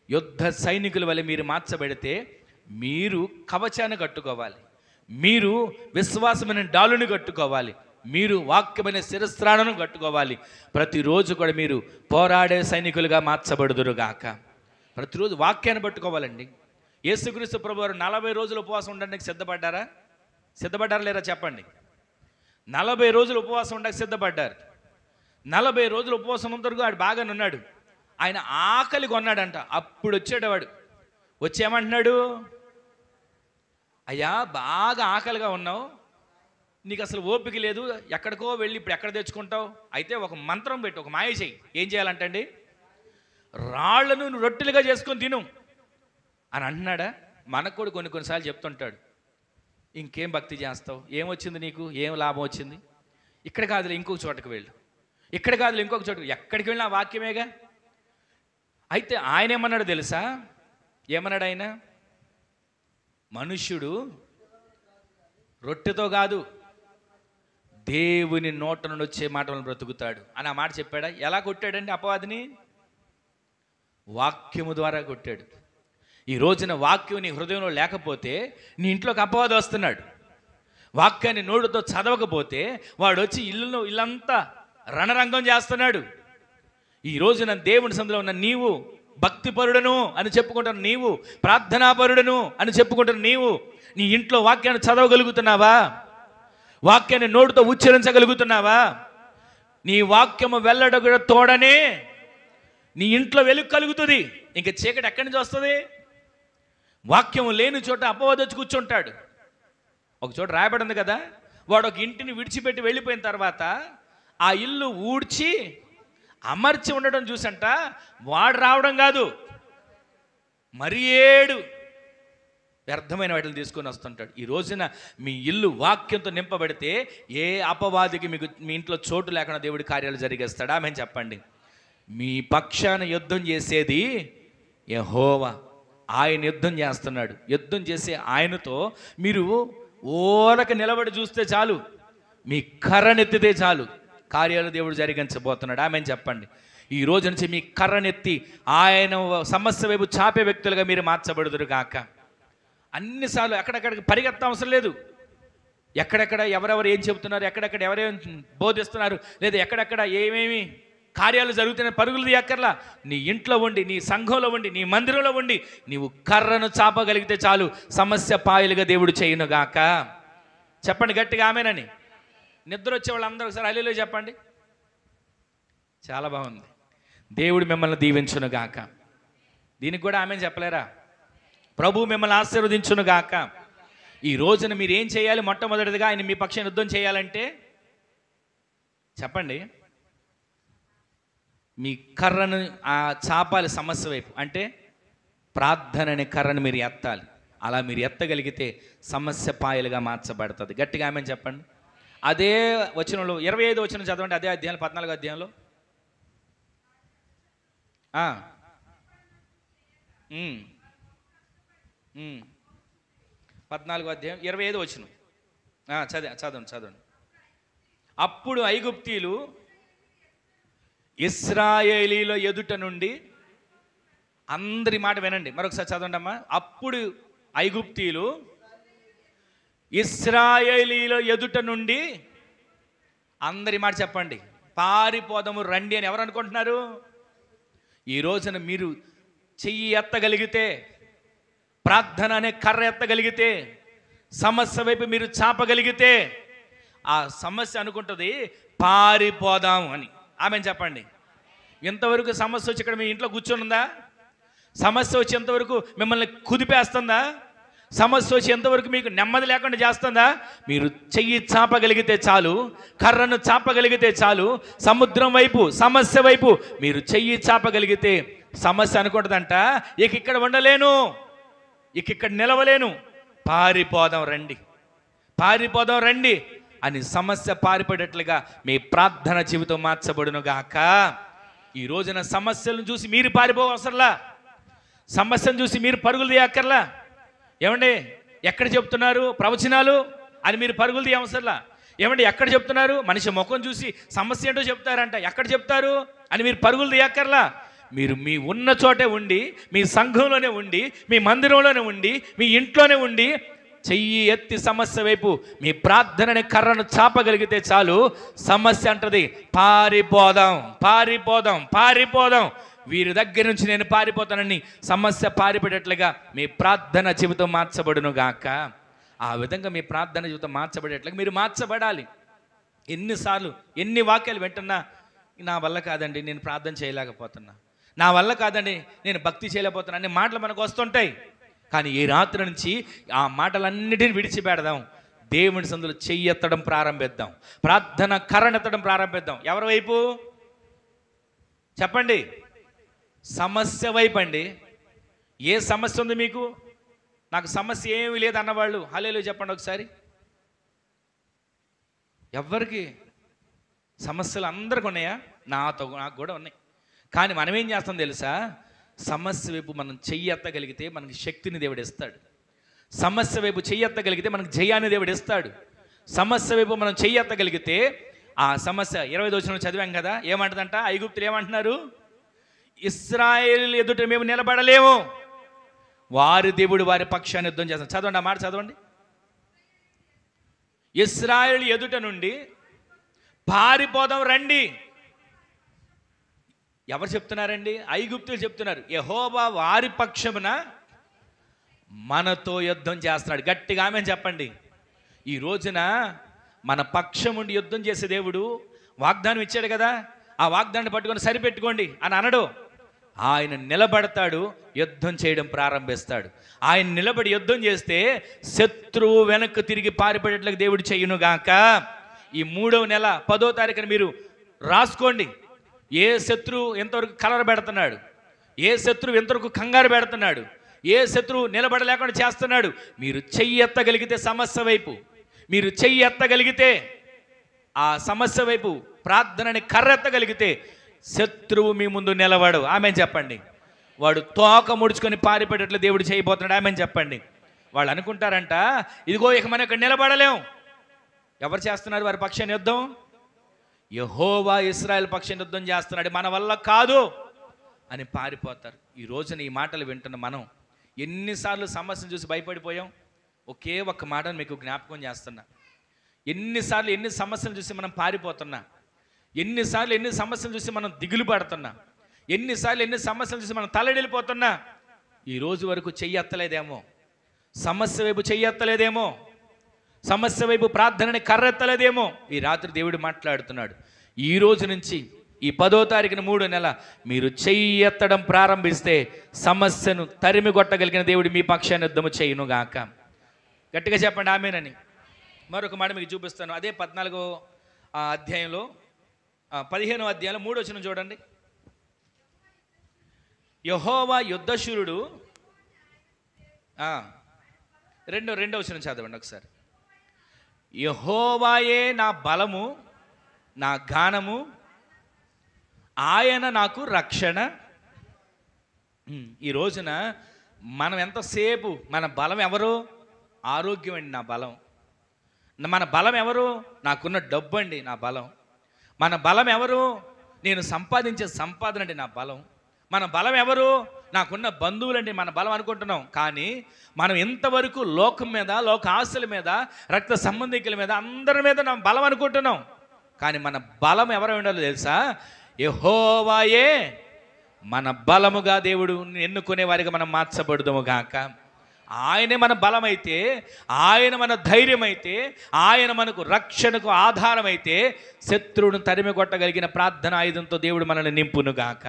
Speaker 1: యుద్ధ సైనికుల వల్ల మీరు మార్చబడితే మీరు కవచాన్ని కట్టుకోవాలి, మీరు విశ్వాసమైన డాలుని కట్టుకోవాలి, మీరు వాక్యమైన శిరస్త్రాణను కట్టుకోవాలి. ప్రతిరోజు కూడా మీరు పోరాడే సైనికులుగా మార్చబడుదురుగాక. ప్రతిరోజు వాక్యాన్ని పట్టుకోవాలండి. యేసుక్రీస్తు ప్రభువారు 40 రోజులు ఉపవాసం ఉండడానికి సిద్ధపడ్డారా? సిద్ధపడ్డారా లేరా చెప్పండి. 40 రోజులు ఉపవాసం ఉండడానికి సిద్ధపడ్డారు. 40 రోజులు ఉపవాసం ఉన్నంతవరకు వాడు బాగానే ఉన్నాడు. ఆయన ఆకలి కొన్నాడంట. అప్పుడు వచ్చేటవాడు వచ్చి ఏమంటున్నాడు? అయ్యా బాగా ఆకలిగా ఉన్నావు, నీకు అసలు ఓపిక లేదు, ఎక్కడికో వెళ్ళి ఇప్పుడు ఎక్కడ తెచ్చుకుంటావు? అయితే ఒక మంత్రం పెట్టి ఒక మాయ చెయ్యి. ఏం చేయాలంటండి? రాళ్లను రొట్టెలుగా చేసుకొని తిను అని అంటున్నాడా? మనకు కూడా కొన్నిసార్లు చెప్తుంటాడు, ఇంకేం భక్తి చేస్తావు, ఏమొచ్చింది నీకు, ఏం లాభం వచ్చింది? ఇక్కడ కాదులే ఇంకొక చోటకు వెళ్ళు, ఇక్కడ కాదులే ఇంకొక చోటకు, ఎక్కడికి వెళ్ళినా వాక్యమేగా. అయితే ఆయన ఏమన్నాడు తెలుసా? ఏమన్నాడు ఆయన? మనుష్యుడు రొట్టెతో కాదు దేవుని నోట నుండి వచ్చే మాటలను బ్రతుకుతాడు అని ఆ మాట చెప్పాడా? ఎలా కొట్టాడండి అపవాదిని? వాక్యము ద్వారా కొట్టాడు. ఈ రోజున వాక్యం నీ హృదయంలో లేకపోతే నీ ఇంట్లోకి అపవాది వస్తున్నాడు. వాక్యాన్ని నోటితో చదవకపోతే వాడు వచ్చి ఇల్లంతా రణరంగం చేస్తున్నాడు. ఈ రోజున దేవుని సందులో ఉన్న నీవు భక్తిపరుడను అని చెప్పుకుంటున్న నీవు, ప్రార్థనాపరుడను అని చెప్పుకుంటున్న నీవు, నీ ఇంట్లో వాక్యాన్ని చదవగలుగుతున్నావా? వాక్యాన్ని నోటితో ఉచ్చరించగలుగుతున్నావా? నీ వాక్యము వెళ్ళడగ తోడనే నీ ఇంట్లో వెలుగు కలుగుతుంది. ఇంక చీకటి ఎక్కడి నుంచి వస్తుంది? వాక్యము లేని చోట అపవాది వచ్చి కూర్చుంటాడు. ఒక చోట రాయబడింది కదా, వాడు ఒక ఇంటిని విడిచిపెట్టి వెళ్ళిపోయిన తర్వాత ఆ ఇల్లు ఊడ్చి అమర్చి ఉండడం చూసంట వాడు రావడం కాదు, మరి 7 వ్యర్థమైన వాటిని తీసుకొని వస్తుంటాడు. ఈ రోజున మీ ఇల్లు వాక్యంతో నింపబడితే ఏ అపవాదికి మీకు మీ ఇంట్లో చోటు లేకుండా దేవుడి కార్యాలు జరిగేస్తాడా? మేము చెప్పండి. మీ పక్షాన యుద్ధం చేసేది యెహోవా. ఆయన యుద్ధం చేస్తున్నాడు. యుద్ధం చేసే ఆయనతో మీరు ఓరక నిలబడి చూస్తే చాలు, మీ కర్రనెత్తితే చాలు, కార్యాలు దేవుడు జరిగించబోతున్నాడు. ఆమె చెప్పండి. ఈ రోజు నుంచి మీ కర్రనెత్తి ఆయన సమస్య వైపు చాపే వ్యక్తులుగా మీరు మార్చబడుదురు కాక. అన్నిసార్లు ఎక్కడెక్కడికి పరిగెత్త అవసరం లేదు. ఎక్కడెక్కడ ఎవరెవరు ఏం చెబుతున్నారు, ఎక్కడెక్కడ ఎవరేం బోధిస్తున్నారు, లేదా ఎక్కడెక్కడ ఏమేమి కార్యాలు జరుగుతున్నాయి పరుగులు తీయక్కర్లా. నీ ఇంట్లో ఉండి, నీ సంఘంలో ఉండి, నీ మందిరంలో ఉండి నీవు కర్రను చాపగలిగితే చాలు, సమస్య పాయలుగా దేవుడు చేయునుగాక. చెప్పండి గట్టిగా ఆమేనని. నిద్ర వచ్చే వాళ్ళందరూ ఒకసారి హల్లెలూయా చెప్పండి. చాలా బాగుంది. దేవుడు మిమ్మల్ని దీవించునుగాక. దీనికి కూడా ఆమేన్ చెప్పలేరా? ప్రభు మిమ్మల్ని ఆశీర్వదించునుగాక. ఈ రోజున మీరు ఏం చేయాలి? మొట్టమొదటిదిగా ఆయన మీ పక్షాన యుద్ధం చేయాలంటే చెప్పండి, మీ కర్రను చాపాలి సమస్య వైపు. అంటే ప్రార్థన అనే కర్రను మీరు ఎత్తాలి. అలా మీరు ఎత్తగలిగితే సమస్య పాయలుగా మార్చబడుతుంది. గట్టిగా ఆమేన్ చెప్పండి. అదే వచనంలో 25 వచనం చదవండి. అదే అధ్యాయంలో 14 అధ్యాయంలో 14 అధ్యాయం 25 వచనం చదవండి. అప్పుడు ఐగుప్తీయులు ఇశ్రాయేలీల ఎదుట నుండి, అందరి మాట వినండి, మరొకసారి చదవండి అమ్మా. అప్పుడు ఐగుప్తీయులు ఇశ్రాయేలీల ఎదుట నుండి, అందరి మాట చెప్పండి, పారిపోదాము రండి అని ఎవరు అనుకుంటున్నారు? ఈ రోజున మీరు చెయ్యి ఎత్తగలిగితే, ప్రార్థన అనే కర్ర ఎత్తగలిగితే, సమస్య వైపు మీరు చాపగలిగితే, ఆ సమస్య అనుకుంటుంది పారిపోదాం అని. ఆమెను చెప్పండి. ఇంతవరకు సమస్య వచ్చి ఇక్కడ మీ ఇంట్లో కూర్చొని ఉందా? సమస్య వచ్చి ఎంతవరకు మిమ్మల్ని కుదిపేస్తుందా? సమస్య వచ్చి ఎంతవరకు మీకు నెమ్మది లేకుండా చేస్తుందా? మీరు చెయ్యి చాపగలిగితే చాలు, కర్రను చాపగలిగితే చాలు, సముద్రం వైపు, సమస్య వైపు మీరు చెయ్యి చాపగలిగితే సమస్య అనుకుంటుందంట, ఇక ఇక్కడ ఉండలేను, ఇక ఇక్కడ నిలవలేను, పారిపోదాం రండి అని సమస్య పారిపడేట్లుగా మీ ప్రార్థన జీవితం మార్చబడును గాక. ఈ రోజున సమస్యలను చూసి మీరు పారిపోవసరలా, సమస్యను చూసి మీరు పరుగులు తీయక్కర్లా. ఏమండి ఎక్కడ చెప్తున్నారు ప్రవచనాలు అని మీరు పరుగులు తీయవసరలా. ఏమండి ఎక్కడ చెప్తున్నారు? మనిషి ముఖం చూసి సమస్య ఏంటో చెప్తారంట, ఎక్కడ చెప్తారు అని మీరు పరుగులు తీయక్కర్లా. మీరు మీ ఉన్న చోటే ఉండి, మీ సంఘంలోనే ఉండి, మీ మందిరంలోనే ఉండి, మీ ఇంట్లోనే ఉండి చెయ్యి ఎత్తి సమస్య వైపు మీ ప్రార్థనని కర్రను చాపగలిగితే చాలు, సమస్య అంటది పారిపోదాం, వీరి దగ్గర నుంచి నేను పారిపోతానని సమస్య పారిపడేట్లుగా మీ ప్రార్థన జీవితం మార్చబడును గాక. ఆ విధంగా మీ ప్రార్థన జీవితం మార్చబడేట్లుగా మీరు మార్చబడాలి. ఎన్నిసార్లు ఎన్ని వాక్యాలు వింటున్నా, నా వల్ల కాదండి నేను ప్రార్థన చేయలేకపోతున్నా, నా వల్ల కాదండి నేను భక్తి చేయలేకపోతున్నా అనే మాటలు మనకు వస్తుంటాయి. కానీ ఈ రాత్రి నుంచి ఆ మాటలన్నిటిని విడిచిపెడదాం, దేవుని సందులో చెయ్యి ఎత్తడం ప్రారంభిద్దాం, ప్రార్థన కర్రనెత్తడం ప్రారంభిద్దాం. ఎవరి వైపు చెప్పండి? సమస్య వైపు అండి. ఏ సమస్య ఉంది మీకు? నాకు సమస్య ఏమీ లేదు అన్నవాళ్ళు హల్లెలూయా చెప్పండి ఒకసారి. ఎవరికి సమస్యలు అందరికి ఉన్నాయా? నాకు కూడా ఉన్నాయి. కానీ మనం ఏం చేస్తాం తెలుసా? సమస్య వైపు మనం చెయ్యి ఎత్తగలిగితే మనకి శక్తిని దేవుడు ఇస్తాడు. సమస్య వైపు చెయ్యి ఎత్తగలిగితే మనకు జయాన్ని దేవుడు ఇస్తాడు. సమస్య వైపు మనం చెయ్యి ఎత్తగలిగితే ఆ సమస్య 25 వచనంలో చదివాం కదా, ఏమంటుందంట? ఐగుప్తులు ఏమంటున్నారు? ఇశ్రాయేలు ఎదుట మేము నిలబడలేము, వారి దేవుడు వారి పక్షాన్ని యుద్ధం చేస్తాం. చదవండి ఆ మాట చదవండి. ఇశ్రాయేలు ఎదుట నుండి పారిపోదాం రండి. ఎవరు చెప్తున్నారండి? ఐగుప్తులు చెప్తున్నారు. యెహోవా వారి పక్షమున మనతో యుద్ధం చేస్తున్నాడు. గట్టిగా ఆమేన్ చెప్పండి. ఈ రోజున మన పక్షం ఉండి యుద్ధం చేసే దేవుడు వాగ్దానం ఇచ్చాడు కదా, ఆ వాగ్దానాన్ని పట్టుకొని సరిపెట్టుకోండి అని అనడు. ఆయన నిలబడతాడు, యుద్ధం చేయడం ప్రారంభిస్తాడు. ఆయన నిలబడి యుద్ధం చేస్తే శత్రువు వెనక్కి తిరిగి పారిపడేట్లకు దేవుడు చెయ్యునుగాక. ఈ 3వ నెల 10వ తారీఖున మీరు రాసుకోండి. ఏ శత్రువు ఎంతవరకు కలర పెడుతున్నాడు, ఏ శత్రువు ఎంతవరకు కంగారు పెడుతున్నాడు, ఏ శత్రువు నిలబడలేకుండా చేస్తున్నాడు. మీరు చెయ్యి ఎత్తగలిగితే సమస్య వైపు, మీరు చెయ్యి ఎత్తగలిగితే ఆ సమస్య వైపు ప్రార్థనని కర్రెత్తగలిగితే శత్రువు మీ ముందు నిలబడు. ఆమెన్ చెప్పండి. వాడు తోక ముడుచుకొని పారిపడేట్లు దేవుడు చేయబోతున్నాడు. ఆమెన్ చెప్పండి. వాళ్ళు అనుకుంటారంట, ఇదిగో ఇక మనం ఇక్కడ నిలబడలేం. ఎవరు చేస్తున్నారు వారి పక్షాన్ని యుద్ధం? యెహోవా ఇశ్రాయేల్ పక్షాన్ని యుద్ధం చేస్తున్నాడు, మన వల్ల కాదు అని పారిపోతారు. ఈ రోజున ఈ మాటలు వింటున్న మనం ఎన్నిసార్లు సమస్యను చూసి భయపడిపోయాం. ఒకే ఒక్క మాటను మీకు జ్ఞాపకం చేస్తున్నా. ఎన్నిసార్లు ఎన్ని సమస్యలు చూసి మనం పారిపోతున్నా, ఎన్నిసార్లు ఎన్ని సమస్యలు చూసి మనం దిగులు పడుతున్నా, ఎన్నిసార్లు ఎన్ని సమస్యలు చూసి మనం తల్లడిల్లిపోతున్నా, ఈ రోజు వరకు చెయ్యెత్తలేదేమో, సమస్య వైపు చెయ్యెత్తలేదేమో, సమస్య వైపు ప్రార్థనని కర్రెత్తలేదేమో. ఈ రాత్రి దేవుడు మాట్లాడుతున్నాడు, ఈ రోజు నుంచి ఈ 10వ తారీఖున 3వ నెల మీరు చెయ్యెత్తడం ప్రారంభిస్తే సమస్యను తరిమి కొట్టగలిగిన దేవుడు మీ పక్షాన్ని యుద్ధము చేయును గాక. గట్టిగా చెప్పండి ఆమేనని. మరొక మాట మీకు చూపిస్తాను. అదే 14వ అధ్యాయంలో 15వ అధ్యాయంలో 3వ వచనం చూడండి. యెహోవా యుద్ధశూరుడు, రెండవ వచనం చదవండి ఒకసారి. యెహోవాయే నా బలము, నా గానము, ఆయన నాకు రక్షణ. ఈ రోజున మనం ఎంతసేపు మన బలం ఎవరు? ఆరోగ్యం అండి నా బలం. మన బలం ఎవరు? నాకున్న డబ్బు అండి నా బలం. మన బలం ఎవరు? నేను సంపాదించే సంపాదన అండి నా బలం. మన బలం ఎవరు? నాకున్న బంధువులండి మన బలం అనుకుంటున్నాం. కానీ మనం ఇంతవరకు లోకం మీద, లోక ఆశల మీద, రక్త సంబంధికుల మీద, అందరి మీద నా బలం అనుకుంటున్నాం. కానీ మన బలం ఎవరు ఉండాలో తెలుసా? యెహోవాయే మన బలముగా దేవుడు ఎన్నుకునే వారికి మనం మార్చబడుదుము గాక. ఆయనే మన బలమైతే, ఆయన మన ధైర్యం అయితే, ఆయన మనకు రక్షణకు ఆధారమైతే శత్రువును తరిమి కొట్టగలిగిన ప్రార్థన ఆయుధంతో దేవుడు మనల్ని నింపును గాక.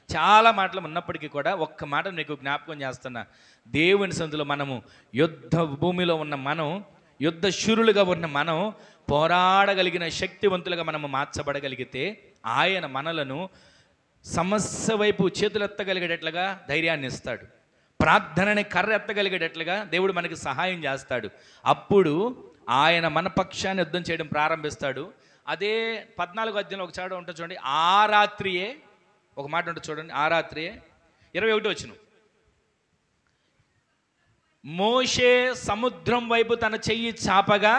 Speaker 1: చాలా మాటలు ఉన్నప్పటికీ కూడా ఒక్క మాట నీకు జ్ఞాపకం చేస్తున్నా. దేవుని సందులో మనము యుద్ధ భూమిలో ఉన్న మనం, యుద్ధ శూరులుగా ఉన్న మనం, పోరాడగలిగిన శక్తివంతులుగా మనము మార్చబడగలిగితే ఆయన మనలను సమస్య వైపు చేతులెత్తగలిగేటట్లుగా ధైర్యాన్ని ఇస్తాడు. ప్రార్థనని కర్ర ఎత్తగలిగేటట్లుగా దేవుడు మనకి సహాయం చేస్తాడు. అప్పుడు ఆయన మన పక్షాన్ని యుద్ధం చేయడం ప్రారంభిస్తాడు. అదే 14వ అధ్యాయంలో ఒక చాడ ఉంటుంది చూడండి. ఆ రాత్రియే ఒక మాట ఉంటుంది చూడండి. ఆ రాత్రియే 21వ వచనం. మోషే సముద్రం వైపు తన చెయ్యి చాపగా,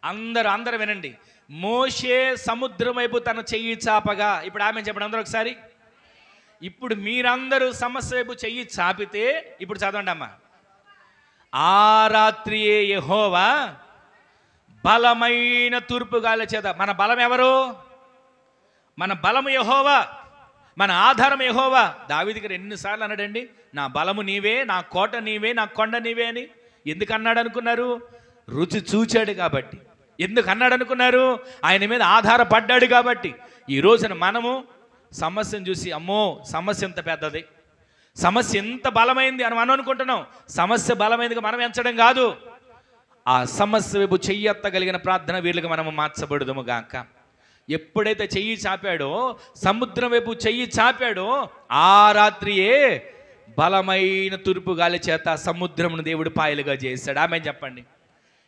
Speaker 1: అందరూ వినండి, మోషే సముద్రం వైపు తన చెయ్యి చాపగా. ఇప్పుడు ఆమె చెప్పండి అందరూ ఒకసారి. ఇప్పుడు మీరందరూ సమస్య వైపు చెయ్యి చాపితే, ఇప్పుడు చదవండి అమ్మా. ఆ రాత్రియే యెహోవా బలమైన తూర్పుగాలి చేత. మన బలం ఎవరు? మన బలము యెహోవా, మన ఆధారం యెహోవా. దావీదు గారు ఎన్నిసార్లు అన్నాడండి, నా బలము నీవే, నా కోట నీవే, నా కొండ నీవే అని. ఎందుకు అన్నాడు అనుకున్నారు? రుచి చూచాడు కాబట్టి. ఎందుకు అన్నాడు అనుకున్నారు? ఆయన మీద ఆధారపడ్డాడు కాబట్టి. ఈ రోజున మనము సమస్యను చూసి, అమ్మో సమస్య ఎంత పెద్దది, సమస్య ఎంత బలమైంది అని మనం అనుకుంటున్నాం. సమస్య బలమైందిగా మనం ఎంచడం కాదు, ఆ సమస్య వైపు చెయ్యెత్తగలిగిన ప్రార్థన వీళ్ళకి మనము మార్చబడుదుము గాక. ఎప్పుడైతే చెయ్యి చాపాడో, సముద్రం వైపు చెయ్యి చాపాడో, ఆ రాత్రియే బలమైన తూర్పు గాలి చేత సముద్రమును దేవుడు పాయలుగా చేశాడు. ఆమె చెప్పండి.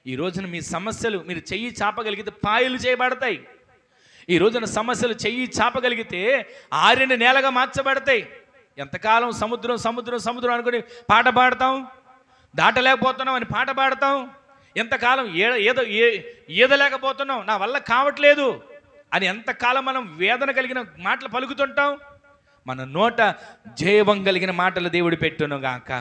Speaker 1: ఈ రోజున మీ సమస్యలు మీరు చెయ్యి చాపగలిగితే పాయలు చేయబడతాయి. ఈ రోజున సమస్యలు చెయ్యి చాపగలిగితే ఆరిన నేలగా మార్చబడతాయి. ఎంతకాలం సముద్రం సముద్రం సముద్రం అనుకుని పాట పాడతాం, దాటలేకపోతున్నాం అని పాట పాడతాం. ఎంతకాలం ఈదలేకపోతున్నాం, నా వల్ల కావట్లేదు అని ఎంతకాలం మనం వేదన కలిగిన మాటలు పలుకుతుంటాం. మన నోట జయవం కలిగిన మాటలు దేవుడు పెట్టును గాక.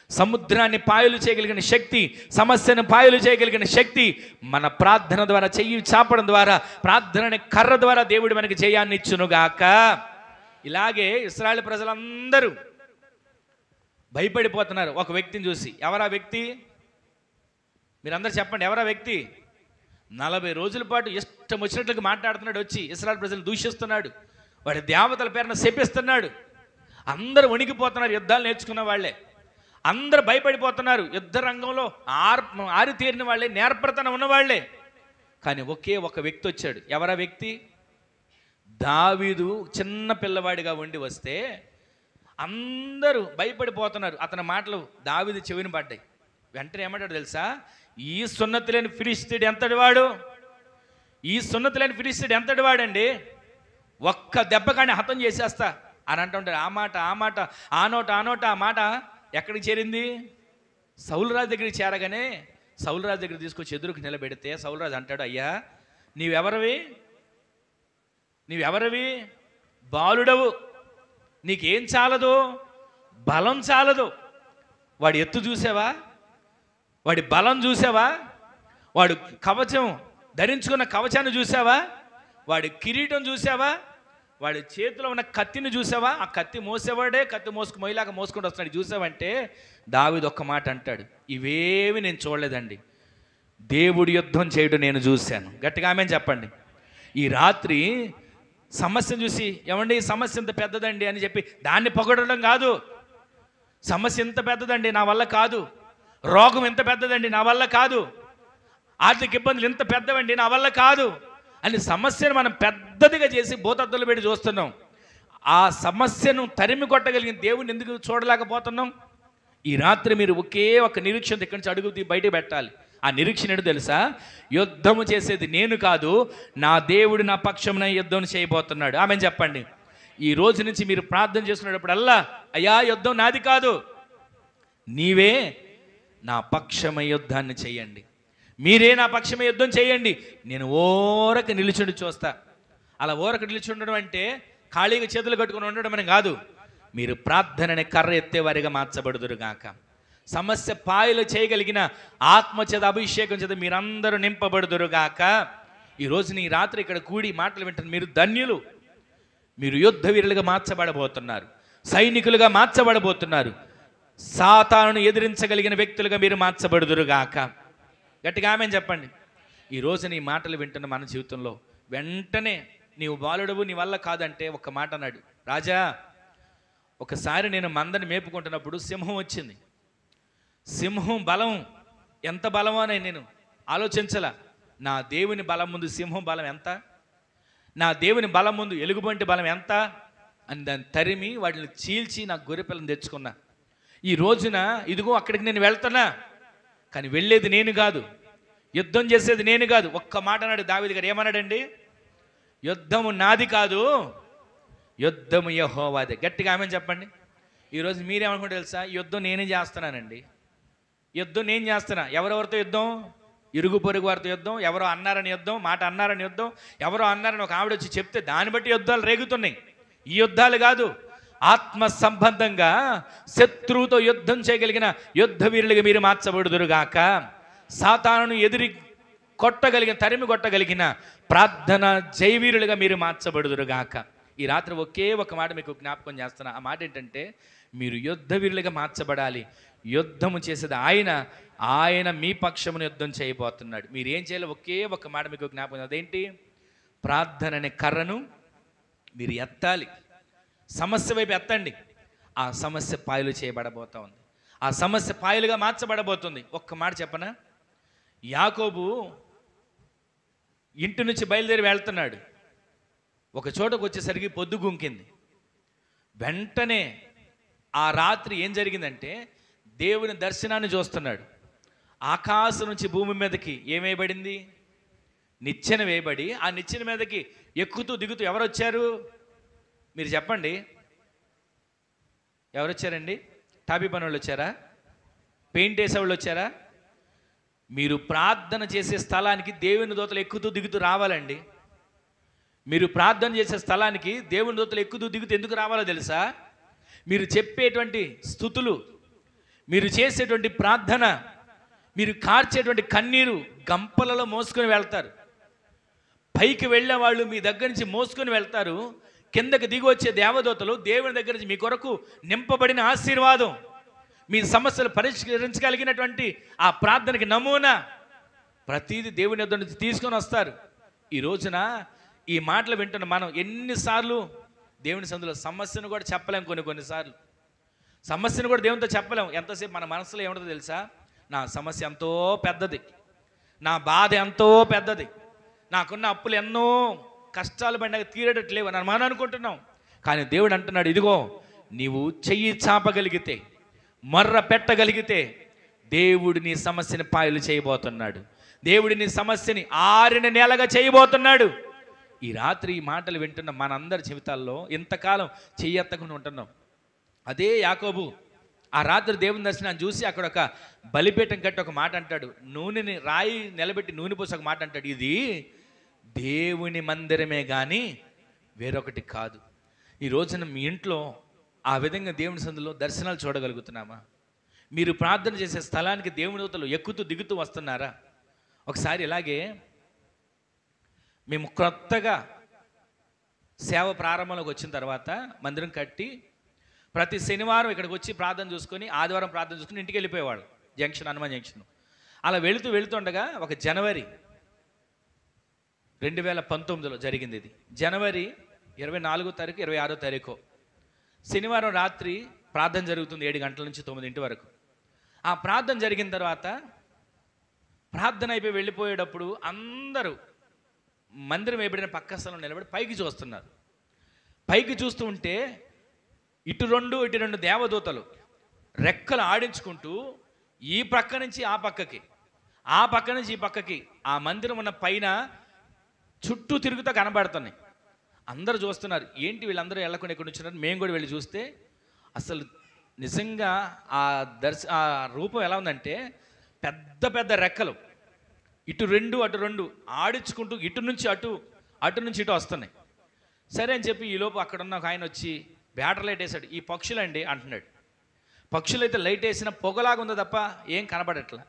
Speaker 1: సముద్రాన్ని పాయలు చేయగలిగిన శక్తి, సమస్యను పాయలు చేయగలిగిన శక్తి మన ప్రార్థన ద్వారా, చెయ్యి చాపడం ద్వారా, ప్రార్థనని కర్ర ద్వారా దేవుడు మనకి జయాన్ని ఇచ్చునుగాక. ఇలాగే ఇశ్రాయేలు ప్రజలందరూ భయపడిపోతున్నారు ఒక వ్యక్తిని చూసి. ఎవరా వ్యక్తి? మీరందరూ చెప్పండి, ఎవరా వ్యక్తి? 40 రోజుల పాటు ఇష్టం వచ్చినట్లుగా మాట్లాడుతున్నాడు, వచ్చి ఇశ్రాయేలు ప్రజలు దూషిస్తున్నాడు, వాడి దేవతల పేరున శపిస్తున్నాడు. అందరూ వణికిపోతున్నారు, యుద్ధాలు నేర్చుకున్న వాళ్ళే. అందరూ భయపడిపోతున్నారు, యుద్ధ రంగంలో ఆరితేరిన వాళ్ళే, నేర్పరతనం ఉన్నవాళ్లే. కానీ ఒకే ఒక వ్యక్తి వచ్చాడు. ఎవరా వ్యక్తి? దావీదు చిన్న పిల్లవాడిగా ఉండి వస్తే అందరూ భయపడిపోతున్నారు. అతని మాటలు దావీదు చెవిని పడ్డాయి. వెంటనే ఏమంటాడు తెలుసా? ఈ సున్నతి లేని ఫిలిష్తీయుడు ఎంతటి వాడు, ఈ సున్నతి లేని ఫిలిష్తీయుడు ఎంతటి వాడండి, ఒక్క దెబ్బకాన్ని హతం చేసేస్తా అని అంటుంటాడు. ఆ మాట ఆ నోట ఆ మాట ఎక్కడికి చేరింది? సౌలు రాజు దగ్గరికి చేరగానే సౌలు రాజు దగ్గర తీసుకొచ్చి ఎదురుకు నిలబెడితే సౌలు రాజు అంటాడు, అయ్యా నీవెవరివి? బాలుడవు, నీకేం చాలదు? బలం చాలదు. వాడి ఎత్తు చూసావా? వాడి బలం చూసావా? వాడు కవచం ధరించుకున్న కవచాన్ని చూసావా? వాడి కిరీటం చూసావా? వాడి చేతిలో ఉన్న కత్తిని చూసావా? ఆ కత్తి మోసేవాడే కత్తి మొయ్యలాగా మోసుకుంటూ వస్తున్నాడు చూసావంటే దావీదు ఒక్క మాట అంటాడు, ఇవేవి నేను చూడలేదండి, దేవుడి యుద్ధం చేయడం నేను చూశాను. గట్టిగా ఆమెను చెప్పండి. ఈ రాత్రి సమస్యను చూసి ఏమండి ఈ సమస్య ఇంత పెద్దదండి అని చెప్పి దాన్ని పొగడడం కాదు. సమస్య ఇంత పెద్దదండి నా వల్ల కాదు, రోగం ఇంత పెద్దదండి నా వల్ల కాదు, ఆర్థిక ఇబ్బందులు ఇంత పెద్దవండి నా వల్ల కాదు అని సమస్యను మనం పెద్దదిగా చేసి భూతద్దులు పెట్టి చూస్తున్నాం. ఆ సమస్యను తరిమి కొట్టగలిగిన దేవుని ఎందుకు చూడలేకపోతున్నాం? ఈ రాత్రి మీరు ఒకే ఒక నిరీక్షణ ఇక్కడి నుంచి అడుగు బయట పెట్టాలి. ఆ నిరీక్షణ ఏంటో తెలుసా? యుద్ధము చేసేది నేను కాదు, నా దేవుడు నా పక్షమున యుద్ధం చేయబోతున్నాడు. ఆమెను చెప్పండి. ఈ రోజు నుంచి మీరు ప్రార్థన చేసుకునేటప్పుడల్లా, అయ్యా యుద్ధం నాది కాదు, నీవే నా పక్షమ యుద్ధాన్ని చేయండి, మీరే నా పక్షమ యుద్ధం చేయండి, నేను ఓరక నిలుచుండి చూస్తా. అలా ఓరక నిలుచుండడం అంటే ఖాళీగా చేతులు కట్టుకుని ఉండడం అని కాదు. మీరు ప్రార్థనని కర్ర ఎత్తేవారిగా మార్చబడుదురు గాక. సమస్య పాయలు చేయగలిగిన ఆత్మచేత అభిషేకం చేత మీరందరూ నింపబడుదురు గాక. ఈ రోజున ఈ రాత్రి ఇక్కడ కూడి మాటలు వింటారు. మీరు ధన్యులు. మీరు యుద్ధ వీరులుగా మార్చబడబోతున్నారు, సైనికులుగా మార్చబడబోతున్నారు, సాతానును ఎదిరించగలిగిన వ్యక్తులుగా మీరు మార్చబడుదురు గాక. గట్టిగా ఆమెను చెప్పండి. ఈ రోజు నీ మాటలు వింటున్న మన జీవితంలో వెంటనే నీవు బాలుడవు, నీ వల్ల కాదంటే ఒక్క మాట అన్నాడు రాజా. ఒకసారి నేను మందని మేపుకుంటున్నప్పుడు సింహం వచ్చింది. సింహం బలం ఎంత బలమో అని నేను ఆలోచించలా. నా దేవుని బలం ముందు సింహం బలం ఎంత, నా దేవుని బలం ముందు ఎలుగుబంటి బలం ఎంత అని దాన్ని తరిమి వాటిని చీల్చి నా గొర్రె పిల్లని తెచ్చుకున్నా. ఈ రోజున ఇదిగో అక్కడికి నేను వెళ్తున్నా, కానీ వెళ్ళేది నేను కాదు, యుద్ధం చేసేది నేను కాదు. ఒక్క మాట అన్నాడు దావీదు గారు. ఏమన్నాడండి? యుద్ధము నాది కాదు, యుద్ధము యెహోవాదే. గట్టిగా ఆమెను చెప్పండి. ఈరోజు మీరేమనుకుంటే తెలుసా? యుద్ధం నేనే చేస్తున్నానండి, యుద్ధం నేను చేస్తున్నా. ఎవరెవరితో యుద్ధం? ఇరుగు పొరుగు వారితో యుద్ధం, ఎవరో అన్నారని యుద్ధం, మాట అన్నారని యుద్ధం, ఎవరో అన్నారని ఒక ఆవిడ వచ్చి చెప్తే దాన్ని బట్టి యుద్ధాలు రేగుతున్నాయి. ఈ యుద్ధాలు కాదు, ఆత్మ సంబంధంగా శత్రువుతో యుద్ధం చేయగలిగిన యుద్ధ వీరులుగా మీరు మార్చబడుదురుగాక. సాతానును ఎదిరి కొట్టగలిగిన, తరిమి కొట్టగలిగిన ప్రార్థన జయవీరులుగా మీరు మార్చబడుదురుగాక. ఈ రాత్రి ఒకే ఒక మాట మీకు జ్ఞాపకం చేస్తున్నా. ఆ మాట ఏంటంటే, మీరు యుద్ధ వీరులుగా మార్చబడాలి. యుద్ధము చేసేది ఆయన మీ పక్షమును యుద్ధం చేయబోతున్నాడు. మీరు ఏం చేయాలి? ఒకే ఒక మాట మీకు జ్ఞాపకం. అదేంటి? ప్రార్థన అనే కర్రను మీరు ఎత్తాలి, సమస్య వైపు ఎత్తండి. ఆ సమస్య పాయలు చేయబడబోతా ఉంది, ఆ సమస్య పాయలుగా మార్చబడబోతుంది. ఒక్క మాట చెప్పనా? యాకోబు ఇంటి నుంచి బయలుదేరి వెళ్తున్నాడు. ఒక చోటకు వచ్చేసరికి పొద్దు గుంకింది. వెంటనే ఆ రాత్రి ఏం జరిగిందంటే, దేవుని దర్శనాన్ని చూస్తున్నాడు. ఆకాశం నుంచి భూమి మీదకి ఏమేయబడింది? నిచ్చెన వేయబడి, ఆ నిచ్చెన మీదకి ఎక్కుతూ దిగుతూ ఎవరు వచ్చారు? మీరు చెప్పండి. ఎవరు వచ్చారండి? టాపీ పని వాళ్ళు వచ్చారా? పెయింట్ వేసేవాళ్ళు వచ్చారా? మీరు ప్రార్థన చేసే స్థలానికి దేవుని దూతలు ఎక్కుతూ దిగుతూ రావాలండి. మీరు ప్రార్థన చేసే స్థలానికి దేవుని దూతలు ఎక్కుతూ దిగుతూ ఎందుకు రావాలో తెలుసా? మీరు చెప్పేటువంటి స్తుతులు, మీరు చేసేటువంటి ప్రార్థన, మీరు కార్చేటువంటి కన్నీరు గంపలలో మోసుకొని వెళ్తారు. పైకి వెళ్ళే వాళ్ళు మీ దగ్గర నుంచి మోసుకొని వెళ్తారు. కిందకి దిగి వచ్చే దేవదూతలు దేవుని దగ్గర నుంచి మీ కొరకు నింపబడిన ఆశీర్వాదం, మీ సమస్యలు పరిష్కరించగలిగినటువంటి ఆ ప్రార్థనకి నమూనా ప్రతిదీ దేవుని దగ్గర నుంచి తీసుకొని వస్తారు. ఈ రోజున ఈ మాటలు వింటున్న మనం ఎన్నిసార్లు దేవుని సందులో సమస్యను కూడా చెప్పలేం. కొన్నిసార్లు సమస్యను కూడా దేవునితో చెప్పలేం. ఎంతసేపు మన మనసులో ఏముంటుందో తెలుసా? నా సమస్య ఎంతో పెద్దది, నా బాధ ఎంతో పెద్దది, నాకున్న అప్పులు ఎన్నో కష్టాలు పడినాక తీరేటట్లేవు అని మనం అనుకుంటున్నాం. కానీ దేవుడు అంటున్నాడు, ఇదిగో నీవు చెయ్యి చాపగలిగితే, మర్ర పెట్టగలిగితే దేవుడు నీ సమస్యని పాయలు చేయబోతున్నాడు. దేవుడు నీ సమస్యని ఆరిన నేలగా చేయబోతున్నాడు. ఈ రాత్రి ఈ మాటలు వింటున్న మనందరి జీవితాల్లో ఇంతకాలం చెయ్యెత్తకుండా ఉంటున్నాం. అదే యాకోబు ఆ రాత్రి దేవుని దర్శనాన్ని చూసి అక్కడ ఒక బలిపీఠం కట్టి ఒక మాట అంటాడు. నూనెని రాయి నిలబెట్టి నూనె పోసి ఒక మాట అంటాడు, ఇది దేవుని మందిరమే కానీ వేరొకటి కాదు. ఈ రోజున మీ ఇంట్లో ఆ విధంగా దేవుని సందులో దర్శనాలు చూడగలుగుతున్నామా? మీరు ప్రార్థన చేసే స్థలానికి దేవుని దూతలు ఎక్కుతూ దిగుతూ వస్తున్నారా? ఒకసారి ఇలాగే మేము కొత్తగా సేవ ప్రారంభంలోకి వచ్చిన తర్వాత మందిరం కట్టి ప్రతి శనివారం ఇక్కడికి వచ్చి ప్రార్థన చూసుకొని ఆదివారం ప్రార్థన చూసుకుని ఇంటికి వెళ్ళిపోయేవాళ్ళు. Junction, Hanuman junction. అలా వెళుతుండగా ఒక జనవరి 2019లో జరిగింది. ఇది జనవరి 24వ తారీఖు 26వ తారీఖు శనివారం రాత్రి ప్రార్థన జరుగుతుంది 7 గంటల నుంచి 9 వరకు. ఆ ప్రార్థన జరిగిన తర్వాత ప్రార్థన అయిపోయి వెళ్ళిపోయేటప్పుడు అందరూ మందిరం వేయబడిన పక్క స్థలం నిలబడి పైకి చూస్తున్నారు. పైకి చూస్తూ ఉంటే ఇటు రెండు దేవదూతలు రెక్కలు ఆడించుకుంటూ ఈ పక్క నుంచి ఆ పక్కకి, ఆ పక్క నుంచి ఈ పక్కకి ఆ మందిరం ఉన్న పైన చుట్టూ తిరుగుతూ కనబడుతున్నాయి. అందరూ చూస్తున్నారు. ఏంటి వీళ్ళందరూ వెళ్ళకుండా ఎక్కడ వచ్చినారు? మేము కూడా వెళ్ళి చూస్తే అసలు నిజంగా ఆ రూపం ఎలా ఉందంటే పెద్ద పెద్ద రెక్కలు ఇటు రెండు ఆడించుకుంటూ ఇటు నుంచి ఇటు వస్తున్నాయి. సరే అని చెప్పి ఈలోపు అక్కడ ఉన్న ఒక ఆయన వచ్చి బ్యాటర్ లైట్ వేసాడు. ఈ పక్షులండి అంటున్నాడు. పక్షులు అయితే లైట్ వేసిన పొగలాగా ఉందో తప్ప ఏం కనబడట్లా.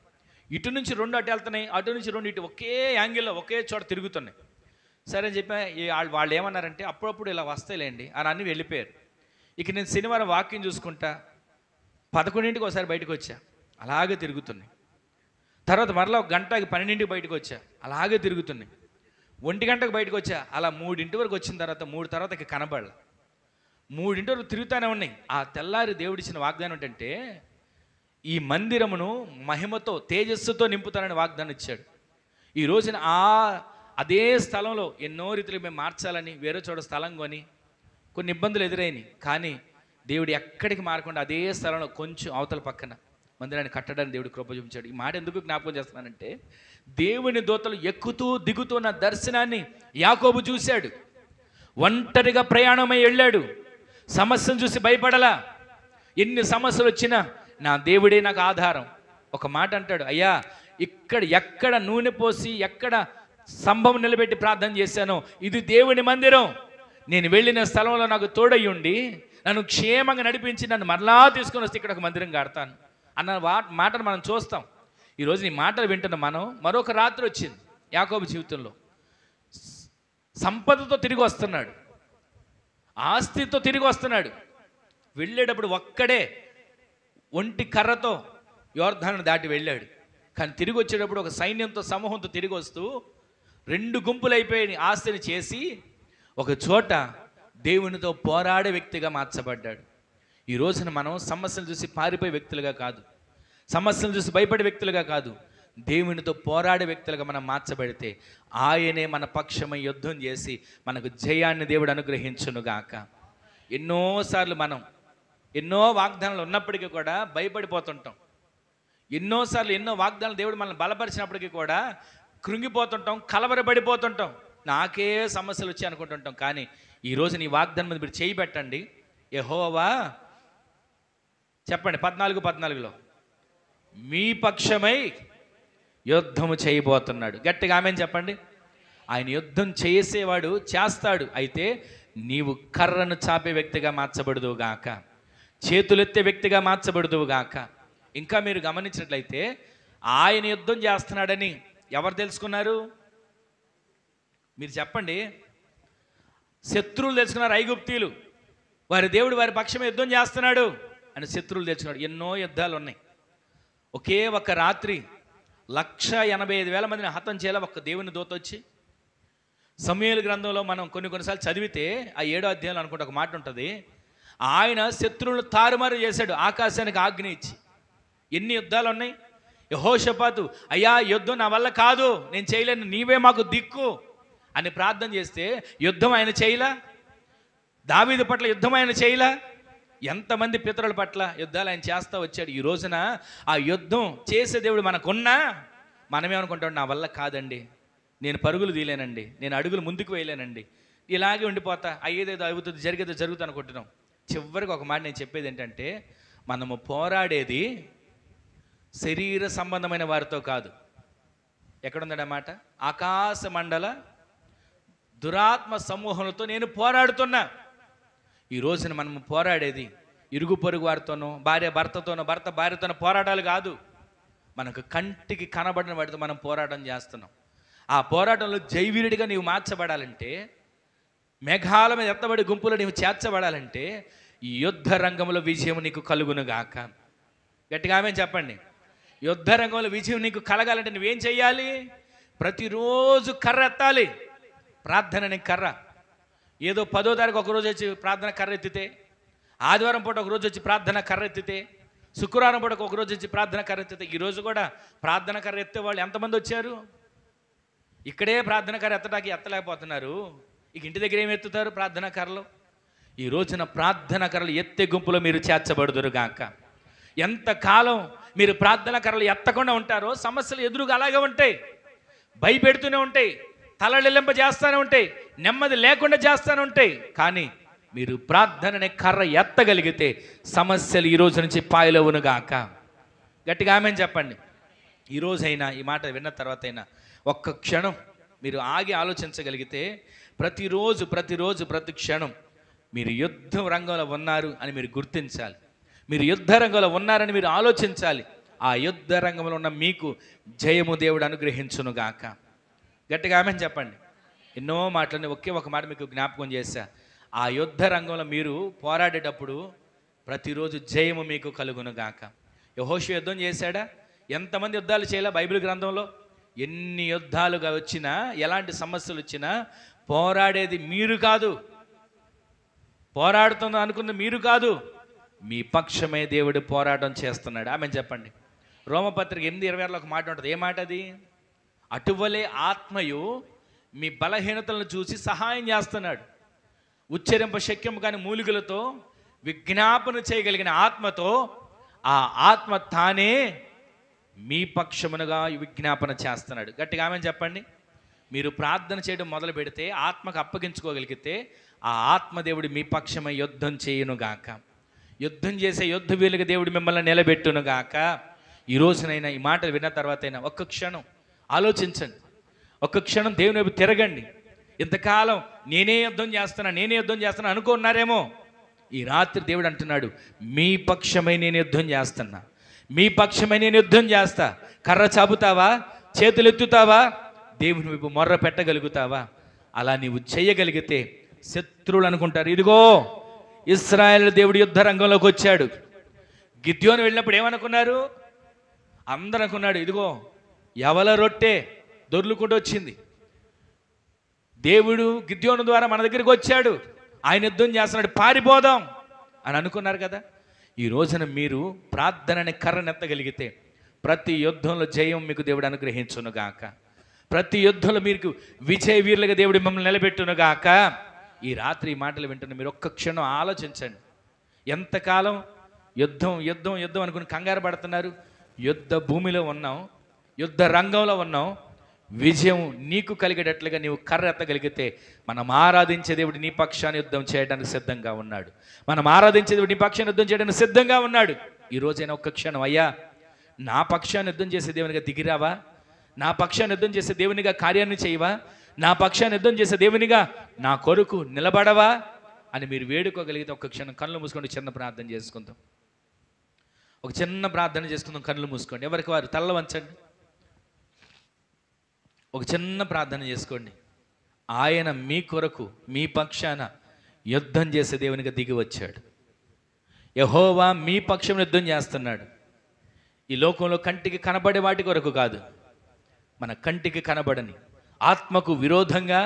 Speaker 1: ఇటు నుంచి 2 అటు వెళ్తున్నాయి, అటు నుంచి 2 ఇటు ఒకే యాంగిల్లో ఒకే చోట తిరుగుతున్నాయి. సరే అని చెప్పి వాళ్ళు ఏమన్నారంటే అప్పుడప్పుడు ఇలా వస్తాయిలేండి అని అన్నీ వెళ్ళిపోయారు. ఇక నేను శనివారం వాక్యం చూసుకుంటా 11ంటికి ఒకసారి బయటకు వచ్చా, అలాగే తిరుగుతున్నాయి. తర్వాత మరలా 1 గంటకి 12ంటికి బయటకు వచ్చా, అలాగే తిరుగుతున్నాయి. 1 గంటకు బయటకు వచ్చా, అలా 3 వరకు వచ్చిన తర్వాత 3 తర్వాత ఇక కనబడాల. 3 వరకు తిరుగుతూనే ఉన్నాయి. ఆ తెల్లారి దేవుడిచ్చిన వాగ్దానం ఏంటంటే ఈ మందిరమును మహిమతో తేజస్సుతో నింపుతానని వాగ్దానం ఇచ్చాడు. ఈ రోజున అదే స్థలంలో ఎన్నో రీతిలో మేము మార్చాలని వేరే చోట స్థలం కొని కొన్ని ఇబ్బందులు ఎదురైనాయి. కానీ దేవుడు ఎక్కడికి మారకుండా అదే స్థలంలో కొంచెం అవతల పక్కన మందిరాన్ని కట్టడానికి దేవుడు కృప చూపించాడు. ఈ మాట ఎందుకు జ్ఞాపకం చేస్తున్నానంటే దేవుని దూతలు ఎక్కుతూ దిగుతున్న దర్శనాన్ని యాకోబు చూశాడు. ఒంటరిగా ప్రయాణమై వెళ్ళాడు. సమస్యను చూసి భయపడలా. ఎన్ని సమస్యలు వచ్చినా నా దేవుడే నాకు ఆధారం. ఒక మాట అంటాడు, అయ్యా ఎక్కడ నూనె పోసి ఎక్కడ స్తంభం నిలబెట్టి ప్రార్థన చేశానో ఇది దేవుని మందిరం. నేను వెళ్ళిన స్థలంలో నాకు తోడయ్యుండి నన్ను క్షేమంగా నడిపించి నన్ను మరలా తీసుకొని వస్తే ఇక్కడ ఒక మందిరం కడతాను అన్న మాటను మనం చూస్తాం. ఈరోజు ఈ మాటలు వింటున్న మనం మరొక రాత్రి వచ్చింది యాకోబు జీవితంలో. సంపదతో తిరిగి వస్తున్నాడు, ఆస్తితో తిరిగి వస్తున్నాడు. వెళ్ళేటప్పుడు ఒక్కడే ఒంటి కర్రతో యోర్దాను దాటి వెళ్ళాడు. కానీ తిరిగి వచ్చేటప్పుడు ఒక సైన్యంతో సమూహంతో తిరిగి వస్తూ 2 గుంపులు అయిపోయి ఆస్తిని చేసి ఒక చోట దేవునితో పోరాడే వ్యక్తిగా మార్చబడ్డాడు. ఈ రోజున మనం సమస్యలు చూసి పారిపోయే వ్యక్తులుగా కాదు, సమస్యలు చూసి భయపడే వ్యక్తులుగా కాదు, దేవునితో పోరాడే వ్యక్తులుగా మనం మార్చబడితే ఆయనే మన పక్షమై యుద్ధం చేసి మనకు జయాన్ని దేవుడు అనుగ్రహించునుగాక. ఎన్నోసార్లు మనం ఎన్నో వాగ్దానాలు ఉన్నప్పటికీ కూడా భయపడిపోతుంటాం. ఎన్నోసార్లు ఎన్నో వాగ్దానాలు దేవుడు మనల్ని బలపరిచినప్పటికీ కూడా కృంగిపోతుంటాం, కలవరపడిపోతుంటాం. నాకే సమస్యలు వచ్చాయి అనుకుంటుంటాం. కానీ ఈరోజు నీ వాగ్దానం మీద మీరు చేయి పెట్టండి. యెహోవా చెప్పండి 14:14లో మీ పక్షమై యుద్ధము చేయబోతున్నాడు. గట్టిగా ఆమేన్ చెప్పండి. ఆయన యుద్ధం చేసేవాడు, చేస్తాడు. అయితే నీవు కర్రను చాపే వ్యక్తిగా మార్చబడుదువుగాక, చేతులెత్తే వ్యక్తిగా మార్చబడుదువుగాక. ఇంకా మీరు గమనించినట్లయితే ఆయన యుద్ధం చేస్తున్నాడని ఎవరు తెలుసుకున్నారు? మీరు చెప్పండి. శత్రువులు తెలుసుకున్నారు. ఐగుప్తీయులు వారి దేవుడు వారి పక్షమే యుద్ధం చేస్తున్నాడు అని శత్రువులు తెలుసుకున్నాడు. ఎన్నో యుద్ధాలు ఉన్నాయి. ఒకే ఒక రాత్రి 185,000 మందిని హతం చేయాల ఒక దేవుని దూత వచ్చి. సమూయేలు గ్రంథంలో మనం కొన్నిసార్లు చదివితే ఆ 7వ అధ్యాయంలో అనుకుంటే ఒక మాట ఉంటుంది, ఆయన శత్రువులను తారుమారు చేశాడు ఆకాశానికి ఆజ్ఞ ఇచ్చి. ఎన్ని యుద్ధాలు ఉన్నాయి. యెహోషాపాతు అయ్యా యుద్ధం నా వల్ల కాదు, నేను చేయలేను, నీవే మాకు దిక్కు అని ప్రార్థన చేస్తే యుద్ధం ఆయన చేయలా. దావీదు పట్ల యుద్ధం ఆయన చేయలా. ఎంతమంది పితరుల పట్ల యుద్ధాలు ఆయన చేస్తూ వచ్చాడు. ఈ రోజున ఆ యుద్ధం చేసే దేవుడు మనకున్నా మనమేమనుకుంటాం, నా వల్ల కాదండి, నేను పరుగులు తీయలేనండి, నేను అడుగులు ముందుకు వేయలేనండి, ఇలాగే ఉండిపోతా, అయ్యేదేదో అవుతుంది, జరిగేదో జరుగుతుంది అనుకుంటున్నాం. చివరికి ఒక మాట నేను చెప్పేది ఏంటంటే మనము పోరాడేది శరీర సంబంధమైన వారితో కాదు. ఎక్కడుందన్నమాట? ఆకాశ మండల దురాత్మ సమూహంతో నేను పోరాడుతున్నా. ఈ రోజున మనము పోరాడేది ఇరుగు పొరుగు వారితోనో, భార్య భర్తతోనో, భర్త భార్యతోనో పోరాటాలు కాదు. మనకు కంటికి కనబడిన వాటితో మనం పోరాటం చేస్తున్నాం. ఆ పోరాటంలో జైవీరుడిగా నీవు మార్చబడాలంటే, మేఘాల మీద ఎత్తబడి గుంపులో నీవు చేర్చబడాలంటే, ఈ యుద్ధ రంగంలో విజయం నీకు కలుగునుగాక. గట్టిగా ఆమె చెప్పండి. యుద్ధ రంగంలో విజయం నీకు కలగాలంటే నువ్వేం చెయ్యాలి? ప్రతిరోజు కర్ర ఎత్తాలి. ప్రార్థన అనే కర్ర. ఏదో 10వ తారీఖు ఒకరోజు వచ్చి ప్రార్థన కర్ర ఎత్తితే, ఆదివారం పూట ఒకరోజు వచ్చి ప్రార్థన కర్ర ఎత్తితే, శుక్రవారం పూట ఒకరోజు వచ్చి ప్రార్థన కర్ర ఎత్తితే, ఈరోజు కూడా ప్రార్థన కర్ర ఎత్తే వాళ్ళు ఎంతమంది వచ్చారు? ఇక్కడే ప్రార్థన కర్ర ఎత్తడానికి ఎత్తలేకపోతున్నారు. ఇక ఇంటి దగ్గర ఏమి ఎత్తుతారు ప్రార్థన కర్రలు? ఈ రోజున ప్రార్థన కర్రలు ఎత్తే గుంపులో మీరు చేర్చబడుదురు గాక. ఎంతకాలం మీరు ప్రార్థన కర్రలు ఎత్తకుండా ఉంటారో సమస్యలు ఎదురుగా అలాగే ఉంటాయి, భయపెడుతూనే ఉంటాయి, తలలింప చేస్తూనే ఉంటాయి, నెమ్మది లేకుండా చేస్తూనే ఉంటాయి. కానీ మీరు ప్రార్థననే కర్ర ఎత్తగలిగితే సమస్యలు ఈ రోజు నుంచి పాయలవునుగాక. గట్టిగా ఆమేన్ చెప్పండి. ఈరోజైనా ఈ మాట విన్న తర్వాత అయినా ఒక్క క్షణం మీరు ఆగి ఆలోచించగలిగితే, ప్రతిరోజు ప్రతి క్షణం మీరు యుద్ధ రంగంలో ఉన్నారు అని మీరు గుర్తించాలి. మీరు యుద్ధ రంగంలో ఉన్నారని మీరు ఆలోచించాలి. ఆ యుద్ధ రంగంలో ఉన్న మీకు జయము దేవుడు అనుగ్రహించునుగాక. గట్టిగా ఆమేన్ చెప్పండి. ఎన్నో మాటలని ఒకే ఒక మాట మీకు జ్ఞాపకం చేశా. ఆ యుద్ధ రంగంలో మీరు పోరాడేటప్పుడు ప్రతిరోజు జయము మీకు కలుగునుగాక. యెహోషువ యుద్ధం చేశాడా? ఎంతమంది యుద్ధాలు చేయాలా బైబిల్ గ్రంథంలో? ఎన్ని యుద్ధాలుగా వచ్చినా, ఎలాంటి సమస్యలు వచ్చినా పోరాడేది మీరు కాదు, పోరాడుతుందో అనుకుంది మీరు కాదు, మీ పక్షమే దేవుడు పోరాటం చేస్తున్నాడు. ఆమేన్ చెప్పండి. రోమపత్రిక 8:26 ఒక మాట ఉంటుంది. ఏ మాట అది? అటువలే ఆత్మయు మీ బలహీనతలను చూసి సహాయం చేస్తున్నాడు. ఉచ్చరింప శక్యం కాని మూలికలతో విజ్ఞాపన చేయగలిగిన ఆత్మతో ఆ ఆత్మ తానే మీ పక్షమునుగా విజ్ఞాపన చేస్తున్నాడు. గట్టిగా ఆమేన్ చెప్పండి. మీరు ప్రార్థన చేయడం మొదలు పెడితే, ఆత్మకు అప్పగించుకోగలిగితే, ఆ ఆత్మదేవుడు మీ పక్షమై యుద్ధం చేయునుగాక. యుద్ధం చేసే యుద్ధ వీలుగా దేవుడు మిమ్మల్ని నిలబెట్టునుగాక. ఈ రోజునైనా ఈ మాటలు విన్న తర్వాత అయినా ఒక్క క్షణం ఆలోచించండి, ఒక్క క్షణం దేవుని వైపు తిరగండి. ఇంతకాలం నేనే యుద్ధం చేస్తున్నా అనుకున్నారేమో. ఈ రాత్రి దేవుడు అంటున్నాడు, మీ పక్షమై నేను యుద్ధం చేస్తున్నా, మీ పక్షమై నేను యుద్ధం చేస్తా. కర్ర చాపుతావా? చేతులు ఎత్తుతావా? దేవుని వైపు మొర్ర పెట్టగలుగుతావా? అలా నీవు చేయగలిగితే శత్రువులు అనుకుంటారు, ఇదిగో ఇశ్రాయేలు దేవుడు యుద్ధ రంగంలోకి వచ్చాడు. గిద్యోను వెళ్ళినప్పుడు ఏమనుకున్నారు? అందరూ అనుకున్నాడు, ఇదిగో ఎవల రొట్టె దొర్లుకుంటూ వచ్చింది, దేవుడు గిద్యోను ద్వారా మన దగ్గరికి వచ్చాడు, ఆయన యుద్ధం చేస్తున్నాడు, పారిపోదాం అని అనుకున్నారు కదా. ఈ రోజున మీరు ప్రార్థనని కర్రనెత్తగలిగితే ప్రతి యుద్ధంలో జయం మీకు దేవుడు అనుగ్రహించునుగాక. ప్రతి యుద్ధంలో మీకు విజయ వీరులుగా దేవుడు మిమ్మల్ని నిలబెట్టునుగాక. ఈ రాత్రి ఈ మాటలు వింటున్న మీరు ఒక్క క్షణం ఆలోచించండి. ఎంతకాలం యుద్ధం అనుకుని కంగారు పడుతున్నారు? యుద్ధ భూమిలో ఉన్నాం, యుద్ధ రంగంలో ఉన్నాం. విజయం నీకు కలిగేటట్లుగా నీవు కర్ర ఎత్తగలిగితే మనం ఆరాధించే దేవుడు నీ పక్షాన్ని యుద్ధం చేయడానికి సిద్ధంగా ఉన్నాడు. మనం ఆరాధించే దేవుడు నీ పక్షాన్ని యుద్ధం చేయడానికి సిద్ధంగా ఉన్నాడు. ఈ రోజైనా ఒక్క క్షణం, అయ్యా నా పక్షాన్ని యుద్ధం చేసే దేవునిగా దిగిరావా? నా పక్షాన్ని యుద్ధం చేసే దేవునిగా కార్యాన్ని చేయవా? నా పక్షాన్ని యుద్ధం చేసే దేవునిగా నా కొరకు నిలబడవా అని మీరు వేడుకోగలిగితే ఒక్క క్షణం కళ్ళు మూసుకోండి. చిన్న ప్రార్థన చేసుకుందాం. ఒక చిన్న ప్రార్థన చేసుకుందాం. కళ్ళు మూసుకోండి. ఎవరికి వారు తల్ల వంచండి. ఒక చిన్న ప్రార్థన చేసుకోండి. ఆయన మీ కొరకు మీ పక్షాన యుద్ధం చేసే దేవునిగా దిగి వచ్చాడు. యెహోవా మీ పక్షం యుద్ధం చేస్తున్నాడు. ఈ లోకంలో కంటికి కనబడే వాటి కొరకు కాదు, మన కంటికి కనబడని ఆత్మకు విరోధంగా,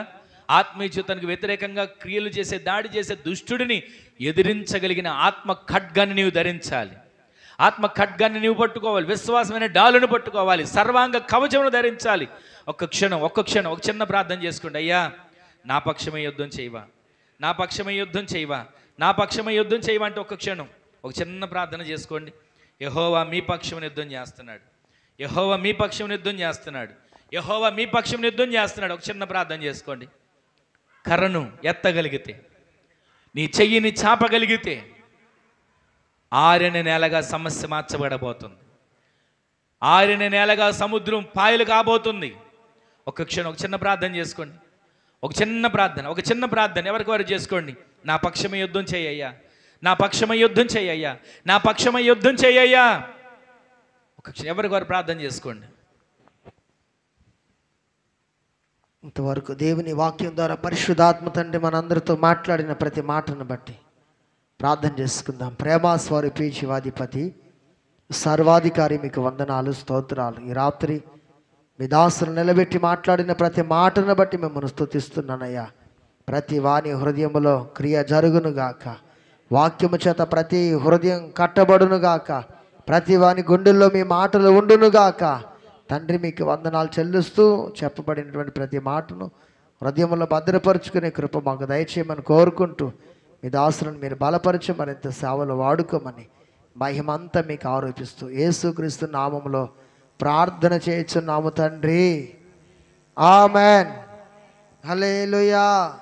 Speaker 1: ఆత్మీయతనికి వ్యతిరేకంగా క్రియలు చేసే, దాడి చేసే దుష్టుడిని ఎదిరించగలిగిన ఆత్మ ఖడ్గాన్ని నీవు ధరించాలి. ఆత్మ ఖడ్గాన్ని నీవు పట్టుకోవాలి. విశ్వాసమైన డాలును పట్టుకోవాలి. సర్వాంగ కవచమును ధరించాలి. ఒక్క క్షణం ఒక చిన్న ప్రార్థన చేసుకోండి. అయ్యా నా పక్షమై యుద్ధం చేయవా, నా పక్షమై యుద్ధం చేయవా, నా పక్షమై యుద్ధం చేయవా అంటే ఒక్క క్షణం ఒక చిన్న ప్రార్థన చేసుకోండి. యెహోవా మీ పక్షం యుద్ధం చేస్తున్నాడు. యెహోవా మీ పక్షం యుద్ధం చేస్తున్నాడు. యెహోవా మీ పక్షం యుద్ధం చేస్తున్నాడు. ఒక చిన్న ప్రార్థన చేసుకోండి. కర్రను ఎత్తగలిగితే, నీ చెయ్యిని చాపగలిగితే ఆరిన నేలగా సమస్య మార్చబడబోతుంది. ఆరిన నేలగా సముద్రం పాయలు కాబోతుంది. ఒక క్షణం ఒక చిన్న ప్రార్థన చేసుకోండి. ఒక చిన్న ప్రార్థన ఎవరికి వారు చేసుకోండి. నా పక్షమై యుద్ధం చేయయ్యా, నా పక్షమై యుద్ధం చేయయ్యా, నా పక్షమై యుద్ధం చేయయ్యా. ఒక ఎవరికి వారు ప్రార్థన చేసుకోండి.
Speaker 2: ఇంతవరకు దేవుని వాక్యం ద్వారా పరిశుద్ధాత్మ తండ్రి మనందరితో మాట్లాడిన ప్రతి మాటను బట్టి ప్రార్థన చేసుకుందాం. ప్రేమాస్వరూపి జీవాధిపతి సర్వాధికారి మీకు వందనాలు, స్తోత్రాలు. ఈ రాత్రి మీ దాసులు నిలబెట్టి మాట్లాడిన ప్రతి మాటను బట్టి మిమ్మల్ని స్తుతిస్తున్నానయ్యా. ప్రతి వాని హృదయములో క్రియ జరుగునుగాక, వాక్యము చేత ప్రతి హృదయం కట్టబడునుగాక, ప్రతి వాని గుండెల్లో మీ మాటలు ఉండునుగాక. తండ్రి మీకు వందనాలు చెల్లిస్తూ చెప్పబడినటువంటి ప్రతి మాటను హృదయంలో భద్రపరుచుకునే కృప మాకు దయచేయమని కోరుకుంటూ మీ దాసులను మీరు బలపరిచి మరింత సేవలు వాడుకోమని మహిమంతా మీకు ఆరోపిస్తూ యేసుక్రీస్తు నామములో ప్రార్థన చేయుచున్నాము తండ్రి. ఆమెన్. హల్లెలూయా.